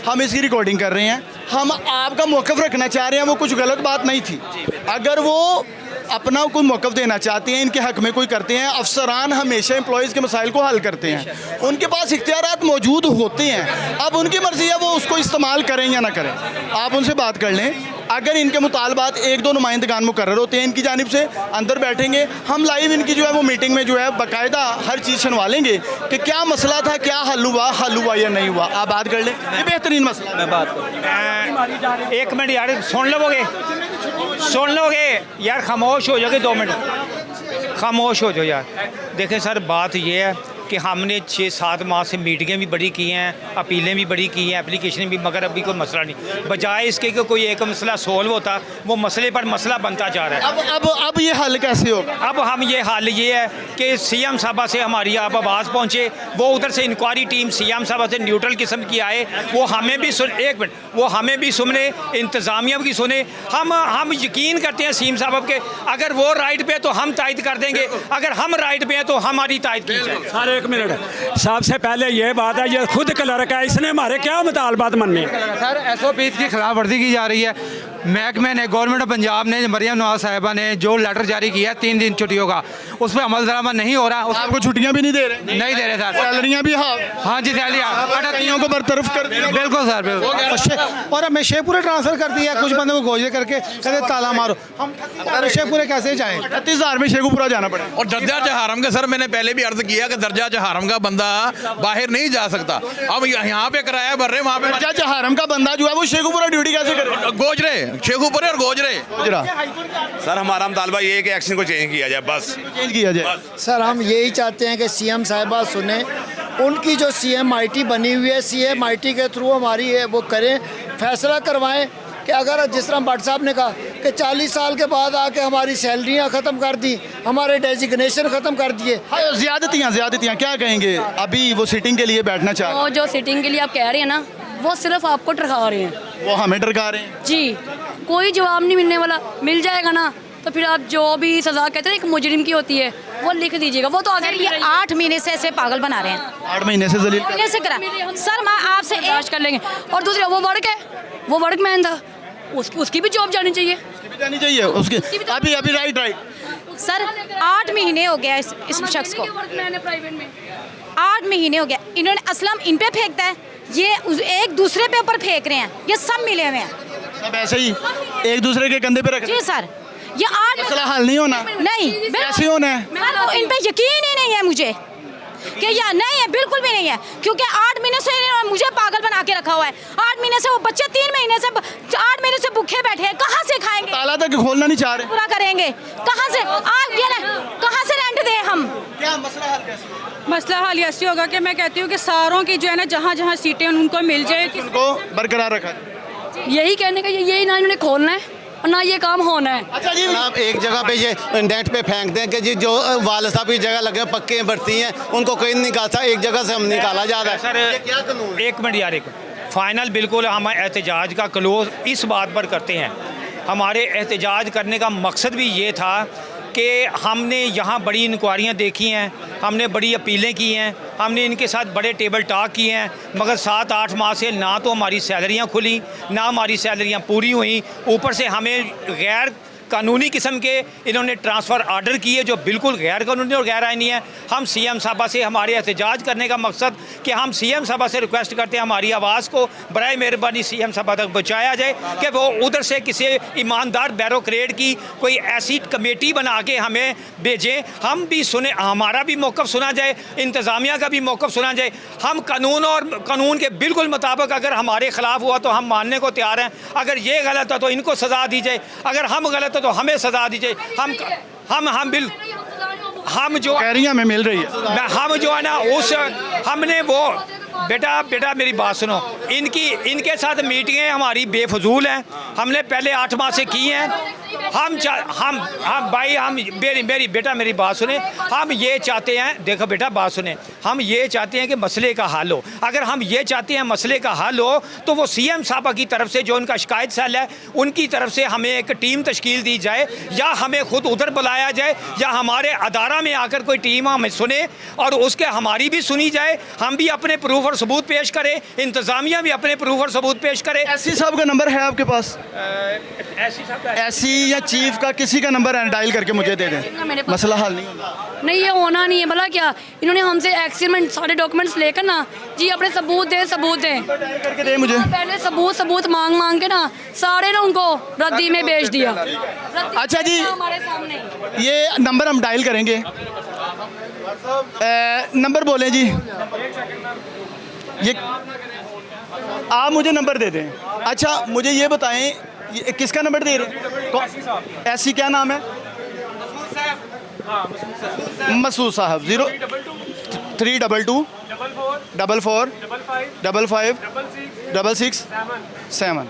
S1: हम इसकी रिकॉर्डिंग कर रहे हैं। हम आपका मौक़िफ़ रखना चाह रहे हैं, वो कुछ गलत बात नहीं थी। अगर वो अपना कोई मौक़िफ़ देना चाहते हैं, इनके हक़ में कोई करते हैं, अफसरान हमेशा एम्प्लॉयज़ के मसाइल को हल करते हैं, उनके पास इख्तियारात मौजूद होते हैं। अब उनकी मर्ज़ी है वो उसको इस्तेमाल करें या ना करें, आप उनसे बात कर लें। अगर इनके मुतालबात 1-2 नुमाइंदगान मुकर्रर होते हैं इनकी जानिब से, अंदर बैठेंगे हम, लाइव इनकी जो है वो मीटिंग में जो है बाकायदा हर चीज़ सुनवा लेंगे कि क्या मसला था, क्या हल हुआ या नहीं हुआ। आप बात कर लें, ये बेहतरीन मसला।
S18: मैं बात करूँ।
S2: एक मिनट यार, सुन लोगे यार, खामोश हो जाओगे 2 मिनट, खामोश हो जाओ यार। देखें सर, बात ये है कि हमने 6-7 माह से मीटिंगें भी बड़ी की हैं, अपीलें भी बड़ी की हैं, एप्लीकेशन भी, मगर अभी कोई मसला नहीं। बजाय इसके कि कोई एक मसला सोल्व होता, वो मसले पर मसला बनता जा रहा है।
S1: अब ये हल कैसे होगा?
S2: अब हम ये हल ये है कि सीएम साहबा से हमारी आप आवाज़ पहुँचे, वो उधर से इंक्वायरी टीम सीएम साहबा से न्यूट्रल किस्म की आए, वो हमें भी एक मिनट, वो हमें भी सुने, इंतज़ामिया की सुने। हम यकीन करते हैं सीएम साहब के, अगर वो राइट पे तो हम तायद कर देंगे, अगर हम राइट पे हैं तो हमारी तायद की जाए।
S7: सर एक मिनट, सबसे पहले ये बात है, ये खुद क्लर्क है, इसने हमारे क्या मुतालबात मानने?
S4: सर SOP की खिलाफ वर्जी की जा रही है। महकमे ने, गवर्नमेंट ऑफ पंजाब ने, मरियम नवाज साहिबा ने जो लेटर जारी किया है 3 दिन छुट्टियों का, उस पर अमल दरामद नहीं हो रहा।
S1: आपको छुट्टियां भी नहीं दे रहे?
S4: नहीं दे रहे सर।
S1: सैलरियां भी?
S4: हाँ जी, सैलरियाँ
S1: 38 को बरतरफ कर दिया।
S4: बिल्कुल सर, बिल्कुल।
S12: और हमें शेखपुरे ट्रांसफ़र कर दिया, कुछ बंदे को गोजे करके कहते ताला मारो। हम शेखपुरे कैसे जाएँ?
S1: 38,000 में शेखुपुरा जाना पड़े।
S19: और दर्जा जहारम का सर, मैंने पहले भी अर्ज किया कि दर्जा जहारम का बंदा बाहर नहीं जा सकता। अब यहाँ पे किराया भर रहे, वहाँ पे
S1: दर्जा जहारम का बंदा जो है वो शेखुपुरा ड्यूटी कैसे करे?
S19: गोजरे, शेखुपुरे और गोजरे।
S5: सर हमारा मुतालबा ये है कि एक्शन को चेंज किया जाए, बस
S1: चेंज किया जाए।
S3: सर हम यही चाहते हैं कि सीएम साहिबा सुने, उनकी जो CMIT बनी हुई है, CMIT के थ्रू हमारी है वो करें, फैसला करवाएं कि अगर जिस तरह भट्ट साहब ने कहा कि 40 साल के बाद आके हमारी सैलरियाँ ख़त्म कर दी, हमारे डेजिग्नेशन ख़त्म कर दिए।
S1: ज़्यादतियाँ क्या कहेंगे? अभी वो सिटिंग के लिए बैठना चाह रहे हैं।
S9: वो जो सिटिंग के लिए आप कह रहे हैं ना, वो सिर्फ आपको डरा रहे हैं,
S1: वो हमें डरा रहे हैं
S9: जी। कोई जवाब नहीं मिलने वाला, मिल जाएगा ना तो फिर आप जो भी सज़ा कहते हैं एक मुजरिम की होती है वो लिख दीजिएगा। वो तो आगे
S10: ये 8 महीने से ऐसे पागल बना रहे हैं,
S1: 8 महीने से जलील
S10: कैसे करा? सर मैं आपसे
S9: बर्दाश्त कर लेंगे। और दूसरा वो वर्क है, वो वर्क मैन था, उसकी भी जॉब जानी चाहिए,
S1: जानी चाहिए उसकी। अभी राइट
S10: सर 8 महीने हो गया इस शख्स को, 8 महीने हो गया। इन्होंने असलम इन पे फेंकता है, ये एक दूसरे पे ऊपर फेंक रहे हैं, ये सब मिले हुए हैं,
S1: सब ऐसे ही एक दूसरे के कंधे पे रख।
S10: जी सर, ये 8
S1: मसला हल नहीं होना,
S10: नहीं
S1: कैसे होना है?
S10: इन पे यकीन ही नहीं है मुझे कि या नहीं है, बिल्कुल भी नहीं है, क्योंकि 8 महीने से इन्होंने मुझे पागल बना के रखा हुआ है। 8 महीने से वो बच्चे 3 महीने से 8 महीने से भूखे बैठे हैं, कहाँ से खाएंगे?
S1: ताला तक खोलना नहीं चाह रहे,
S10: पूरा करेंगे कहाँ से? आप ये ना कहाँ से रेंट दें हम?
S1: क्या मसला हल कैसे?
S11: मसला हल ऐसे होगा कि मैं कहती हूँ कि सारों की जो है ना, जहाँ जहाँ सीटें उनको मिल जाए,
S1: उनको बरकरार रखा।
S9: यही कहने का यही ना इन्होंने खोलना है और ना ये काम होना है।
S1: अच्छा जी,
S13: आप एक जगह पे ये नेट पे फेंक दें कि जी जो वाल साहब की जगह लगे पक्के भर्ती हैं उनको कहीं नहीं निकालता, एक जगह से हम निकाला जा रहा है।
S2: सर
S13: क्या कानून?
S2: एक मिनट यार, एक फाइनल बिल्कुल हम एहतजाज का क्लोज इस बात पर करते हैं। हमारे एहतजाज करने का मकसद भी ये था कि हमने यहाँ बड़ी इंक्वायरियाँ देखी हैं, हमने बड़ी अपीलें की हैं, हमने इनके साथ बड़े टेबल टॉक किए हैं, मगर 7-8 माह से ना तो हमारी सैलरियाँ खुली, ना हमारी सैलरियाँ पूरी हुई, ऊपर से हमें गैर कानूनी किस्म के इन्होंने ट्रांसफ़र आर्डर किए जो बिल्कुल गैर कानूनी और गैर आइनी है। हम सीएम साहबा से हमारे एहतजाज करने का मकसद कि हम सीएम साहबा से रिक्वेस्ट करते हैं हमारी आवाज़ को बराए मेहरबानी सीएम साहबा तक पहुँचाया जाए कि वो उधर से किसी ईमानदार बैरोक्रेट की कोई ऐसी कमेटी बना के हमें भेजें, हम भी सुने, हमारा भी मौक़िफ़ सुना जाए, इंतज़ामिया का भी मौक़िफ़ सुना जाए। हम कानून और कानून के बिल्कुल मुताबिक अगर हमारे ख़िलाफ़ हुआ तो हम मानने को तैयार हैं, अगर ये गलत है तो इनको सज़ा दी जाए, अगर हम गलत है तो हमें सजा दीजिए। हम जो
S1: कह रही हैं हमें मिल रही है,
S2: हम जो है ना उस हमने वो बेटा मेरी बात सुनो। इनके साथ मीटिंगें हमारी बेफजूल हैं। हमने पहले 8 माह से की हैं। हम भाई हम मेरी बेटा मेरी बात सुने। हम ये चाहते हैं, देखो बेटा बात सुने, हम ये चाहते हैं कि मसले का हल हो। अगर हम ये चाहते हैं मसले का हल हो तो वो CM साहबा की तरफ से जो उनका शिकायत सेल है उनकी तरफ से हमें एक टीम तश्कील दी जाए, या हमें खुद उधर बुलाया जाए, या हमारे अदारा में आकर कोई टीम हमें सुने और उसके हमारी भी सुनी जाए। हम भी अपने प्रूफ और सबूत पेश करें, इंतज़ामिया भी अपने प्रूफ और सबूत पेश करे।
S1: SC साहब का नंबर है आपके पास? SC या चीफ का किसी का नंबर है, डायल करके मुझे दे दें, मसला हल नहीं होगा।
S9: नहीं ये होना नहीं है। भला क्या इन्होंने हमसे एक्सीडेंट सारे डॉक्यूमेंट्स लेकर ना जी अपने सबूत दें
S1: करके दे मुझे।
S9: पहले सबूत मांग के ना सारे ना उनको रद्दी में भेज दिया।
S1: अच्छा जी,
S9: हमारे सामने
S1: ये नंबर हम डायल करेंगे। नंबर बोलें जी। ये आप मुझे नंबर दे दें। अच्छा मुझे ये बताएं, ये किसका नंबर दे रहे हैं? ऐसी क्या नाम है? मसूद साहब। 0322 44 55 66 7।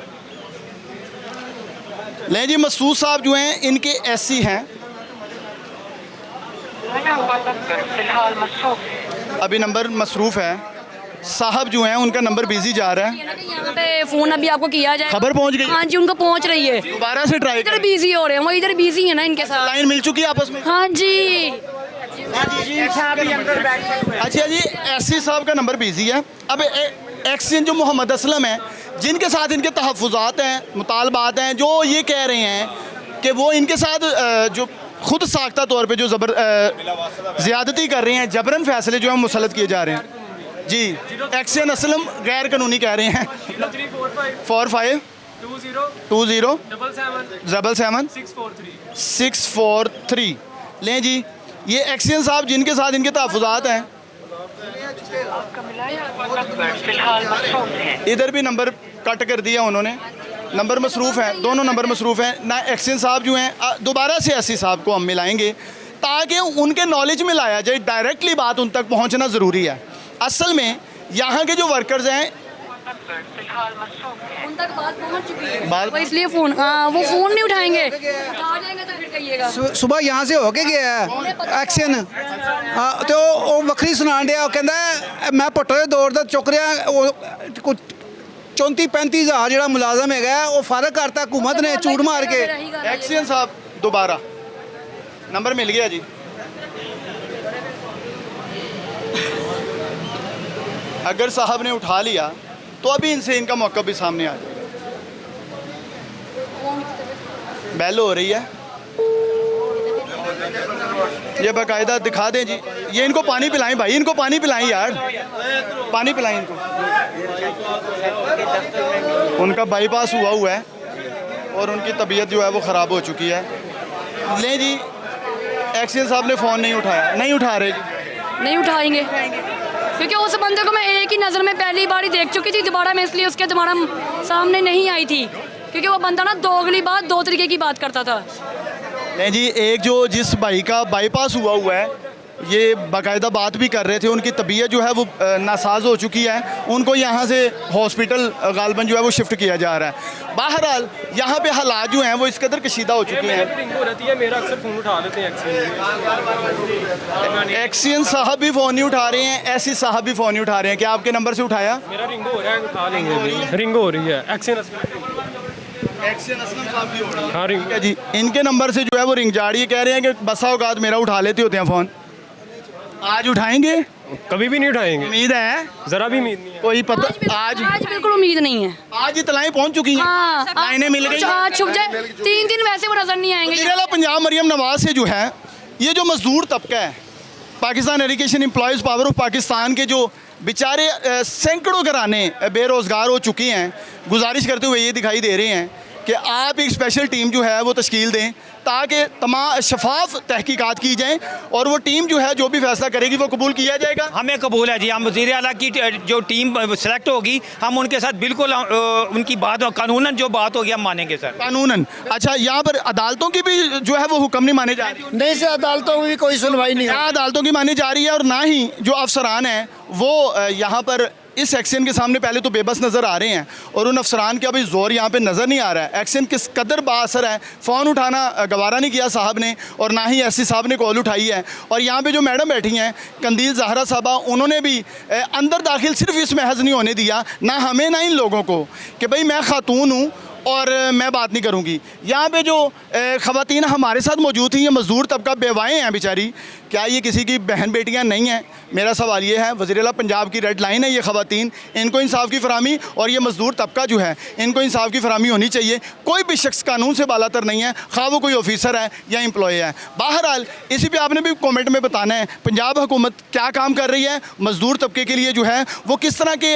S1: लें जी, मसूद साहब जो हैं इनके SC हैं। अभी नंबर मसरूफ़ है। साहब जो हैं उनका नंबर बिजी जा रहा है।
S9: यहाँ पे फोन अभी आपको किया जाए,
S1: खबर पहुंच गई?
S9: हाँ जी उनको पहुंच रही है।
S1: दोबारा से ट्राई
S9: इधर बिजी हो रहे हैं, वो इधर बिजी है ना इनके साथ।
S1: लाइन मिल चुकी है आपस में?
S9: हाँ जी।
S1: अच्छा जी, SC साहब का नंबर बिजी है। अब एक्शन जो मोहम्मद असलम है, जिनके साथ इनके तहफ़्फ़ुज़ात हैं, मुतालबात हैं, जो ये कह रहे हैं कि वो इनके साथ जो खुद साख्ता तौर पे जो ज़्यादती कर रहे हैं, जबरन फैसले जो हैं मुसल्लत किए जा रहे हैं जी। एक्शन असलम गैर कानूनी कह रहे हैं। 45 20 77 643। लें जी, ये एक्शन साहब जिनके साथ इनके तहफ़्फ़ुज़ात हैं, इधर भी नंबर कट कर दिया उन्होंने। नंबर मसरूफ़ है, दोनों नंबर मसरूफ़ हैं ना। एक्शन साहब जो हैं दोबारा से SC साहब को हम मिलाएंगे ताकि उनके नॉलेज में लाया जाए। डायरेक्टली बात उन तक पहुंचना ज़रूरी है। असल में यहाँ के जो वर्कर्स हैं
S9: उन तक बात पहुंच चुकी है, वो इसलिए वो फ़ोन नहीं उठाएंगे। उठा जाएंगे तो फिर कहिएगा।
S6: सुबह यहाँ से होके गया है एक्शन, तो वो वक्री सुनान दिया, कहता मैं पट्टो के दौर का चुक रहा 34-35 हज़ार जो मुलाजम है वो फारग करता हुकूमत ने झूठ मार के।
S1: एक्शन साहब दोबारा नंबर मिल गया जी। अगर साहब ने उठा लिया तो अभी इनसे इनका मौका भी सामने आ जाएगा। बेल हो रही है, ये बाकायदा दिखा दें जी। ये इनको पानी पिलाएं भाई, इनको पानी पिलाएं यार, पानी पिलाएं इनको। उनका बाईपास हुआ है और उनकी तबीयत जो है वो ख़राब हो चुकी है। लें जी, एक्शन साहब ने फ़ोन नहीं उठाया, नहीं उठा रहे जी।
S9: नहीं उठाएंगे क्योंकि उस बंदे को मैं एक ही नज़र में पहली बार ही देख चुकी थी। दोबारा मैं इसलिए उसके दोबारा सामने नहीं आई थी क्योंकि वो बंदा ना दोगली बात, दो तरीके की बात करता था।
S1: नहीं जी, एक जो जिस भाई का बाईपास हुआ है, ये बाकायदा बात भी कर रहे थे। उनकी तबीयत जो है वो नासाज हो चुकी है, उनको यहाँ से हॉस्पिटल गालबन जो है वो शिफ्ट किया जा रहा है। बहरहाल यहाँ पे हालात जो हैं वो इस कदर कशीदा हो चुके हैं।
S22: मेरा अक्सर फ़ोन उठा लेते हैं
S1: एक्शन साहब भी फ़ोन नहीं उठा रहे हैं, SC साहब भी फ़ोन नहीं उठा रहे हैं। क्या आपके नंबर से उठाया?
S22: मेरा रिंग हो रहा है, उठा लेंगे। रिंग हो रही है। एक्शन
S1: असलम साहब भी हो रही है। हाँ रिंग जी, इनके नंबर से जो है वो रिंग जा रही है। कह रहे हैं कि बसा औकात मेरा उठा लेते होते हैं फ़ोन। आज उठाएंगे?
S22: कभी भी नहीं उठाएंगे।
S1: उम्मीद है?
S22: जरा भी उम्मीद नहीं है।
S1: कोई पता आज
S9: बिल्कुल उम्मीद नहीं है।
S1: आज इतलाएं पहुंच चुकी हैं।
S9: हाँ,
S1: लाइनें मिल गई।
S9: छुप जाए 3 दिन वैसे वो नजर नहीं आएंगे।
S1: वज़ीर-ए-आला पंजाब मरियम नवाज से जो है ये जो मजदूर तबका है, Pakistan education employees power of Pakistan के जो बेचारे सैकड़ों घराने बेरोज़गार हो चुके हैं, गुजारिश करते हुए ये दिखाई दे रहे हैं कि आप एक स्पेशल टीम जो है वो तश्कील दें ताकि तमाम शफाफ तहकीकात की जाएँ और वो टीम जो है जो भी फैसला करेगी वो कबूल किया जाएगा।
S2: हमें कबूल है जी। हम वज़ीर-ए-आला की जो टीम सेलेक्ट होगी हम उनके साथ बिल्कुल उनकी बात कानूनन जो बात होगी हम मानेंगे सर,
S1: कानूनन। अच्छा, यहाँ पर अदालतों की भी जो है वो हुक्म नहीं माने जा रहे?
S3: नहीं सर, अदालतों में भी कोई सुनवाई नहीं है।
S1: अदालतों की मानी जा रही है और ना ही जो अफसरान हैं वो यहाँ पर इस एक्शन के सामने पहले तो बेबस नज़र आ रहे हैं और उन अफसरान का भी जोर यहाँ पे नज़र नहीं आ रहा है। एक्शन किस कदर बाअसर है, फ़ोन उठाना गवारा नहीं किया साहब ने और ना ही एससी साहब ने कॉल उठाई है। और यहाँ पे जो मैडम बैठी हैं कंदील ज़हरा साहबा, उन्होंने भी अंदर दाखिल सिर्फ इस महज नहीं होने दिया, ना हमें ना इन लोगों को, कि भाई मैं खातून हूँ और मैं बात नहीं करूँगी। यहाँ पे जो ख़वातीन हमारे साथ मौजूद थी, ये मज़दूर तबका बेवाएँ हैं बेचारी, क्या ये किसी की बहन बेटियाँ नहीं हैं? मेरा सवाल ये है, वज़ीर-ए-आला पंजाब की रेड लाइन है ये ख़वातीन, इनको इंसाफ की फरहमी, और ये मज़दूर तबका जो है इनको इंसाफ की फरहमी होनी चाहिए। कोई भी शख्स कानून से बालातर नहीं है, खा वो कोई ऑफिसर है या एम्प्लॉय है। बहरहाल इसी पे आपने भी कमेंट में बताना है पंजाब हुकूमत क्या काम कर रही है, मज़दूर तबके के लिए जो है वो किस तरह के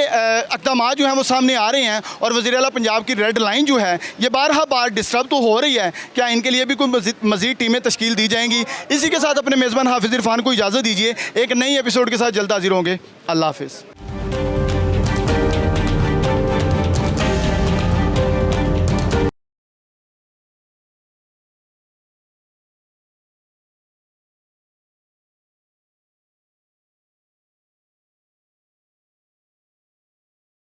S1: इक़दाम जो हैं वो सामने आ रहे हैं, और वज़ीर-ए-आला पंजाब की रेड लाइन जो है ये बारहा बार डिस्टर्ब तो हो रही है, क्या इनके लिए भी कोई मज़ीद टीमें तश्कील दी जाएंगी? इसी के साथ अपने मेज़बान हाफिज़ इरफान को इजाज़त दीजिए, एक नई एपिसोड के साथ जल्द हाजिर होंगे। अल्लाह हाफिज़।